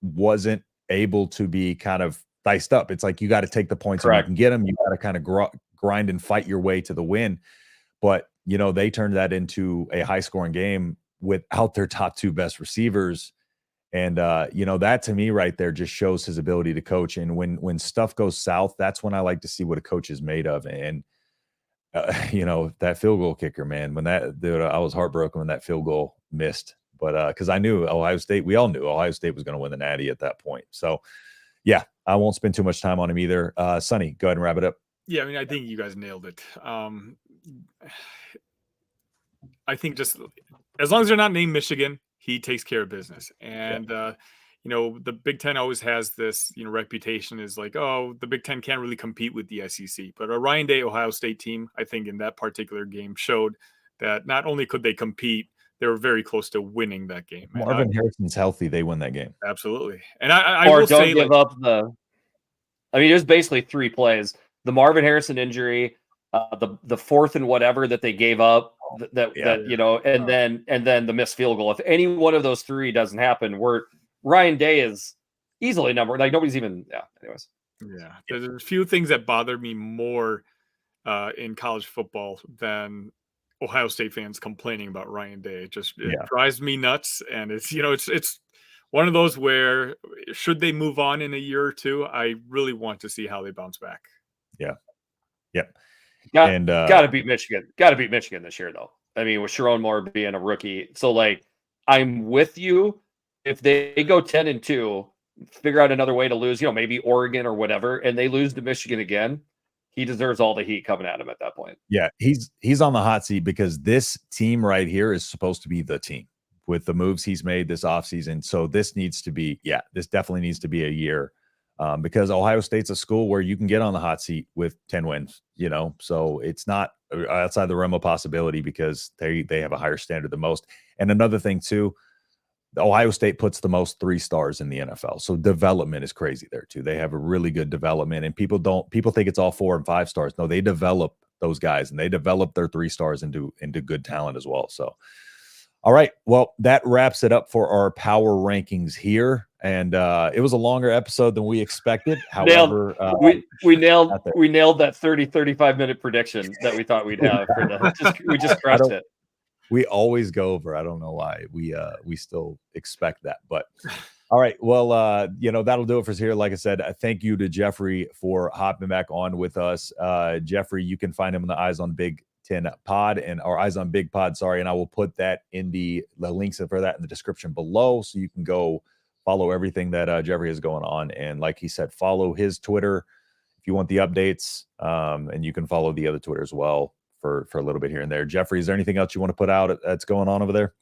wasn't able to be kind of diced up. It's like, you got to take the points and you can get them. You got to kind of grind and fight your way to the win. But, they turned that into a high scoring game without their top 2 best receivers. And, that to me right there just shows his ability to coach. And when stuff goes south, that's when I like to see what a coach is made of. And, that field goal kicker, man, I was heartbroken when that field goal missed, but because I knew we all knew Ohio State was going to win the Natty at that point. So yeah, I won't spend too much time on him either. Sonny, go ahead and wrap it up. Yeah, I mean, I think you guys nailed it. I think just as long as they're not named Michigan, he takes care of business. And, the Big Ten always has this, reputation is like, oh, the Big Ten can't really compete with the SEC. But a Ryan Day Ohio State team, I think in that particular game showed that not only could they compete, they were very close to winning that game. Marvin Harrison's healthy, they win that game. Absolutely. And I will say, give up it was basically 3 plays. The Marvin Harrison injury, the 4th and whatever that they gave up, and then the missed field goal. If any one of those 3 doesn't happen, Ryan Day is easily nobody's even. Yeah. Anyways. Yeah. There's a few things that bother me more in college football than Ohio State fans complaining about Ryan Day. It Yeah. drives me nuts. And it's, it's one of those where should they move on in a year or two, I really want to see how they bounce back. Yeah. Yep. Got to beat Michigan. Got to beat Michigan this year, though. I mean, with Sharon Moore being a rookie. So, like, I'm with you. If they go 10-2, figure out another way to lose, maybe Oregon or whatever, and they lose to Michigan again, he deserves all the heat coming at him at that point. Yeah, he's on the hot seat because this team right here is supposed to be the team with the moves he's made this offseason. So this needs to be, this definitely needs to be a year because Ohio State's a school where you can get on the hot seat with 10 wins, so it's not outside the realm of possibility because they have a higher standard than most. And another thing too, Ohio State puts the most 3 stars in the NFL. So development is crazy there too. They have a really good development, and people think it's all 4 and 5 stars. No, they develop those guys, and they develop their 3 stars into good talent as well. So, all right. Well, that wraps it up for our power rankings here. And it was a longer episode than we expected. However, we nailed that 30-35 minute prediction that we thought we'd have for we just crushed it. We always go over. I don't know why we still expect that, but all right. Well, that'll do it for us here. Like I said, thank you to Jeffrey for hopping back on with us. Jeffrey, you can find him on the Eyes on Big Ten pod or Eyes on Big Pod. Sorry. And I will put that in the links for that in the description below. So you can go follow everything that Jeffrey has going on. And like he said, follow his Twitter if you want the updates. And you can follow the other Twitter as well for a little bit here and there. Jeffrey, is there anything else you want to put out that's going on over there?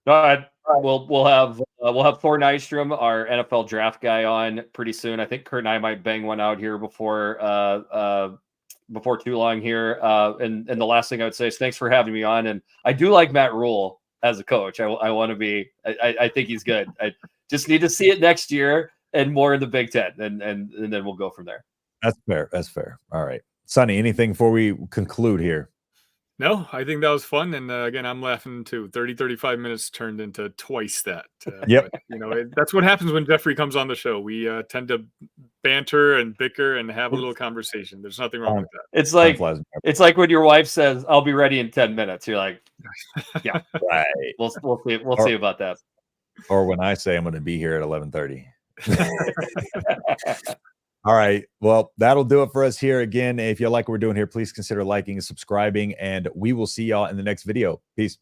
No, we'll have Thor Nystrom, our NFL draft guy, on pretty soon. I think Kurt and I might bang one out here before too long here. And the last thing I would say is thanks for having me on. And I do like Matt Rule as a coach. I want to be. I think he's good. I just need to see it next year and more in the Big Ten, and then we'll go from there. That's fair. All right. Sonny, anything before we conclude here? No, I think that was fun. And again, I'm laughing too. 35 minutes turned into twice that. Yep. But, that's what happens when Jeffrey comes on the show. We tend to banter and bicker and have a little conversation. There's nothing wrong with that. It's like when your wife says, "I'll be ready in 10 minutes." You're like, "Yeah, right." We'll see about that. Or when I say I'm going to be here at 11:30. All right. Well, that'll do it for us here. Again, if you like what we're doing here, please consider liking and subscribing, and we will see y'all in the next video. Peace.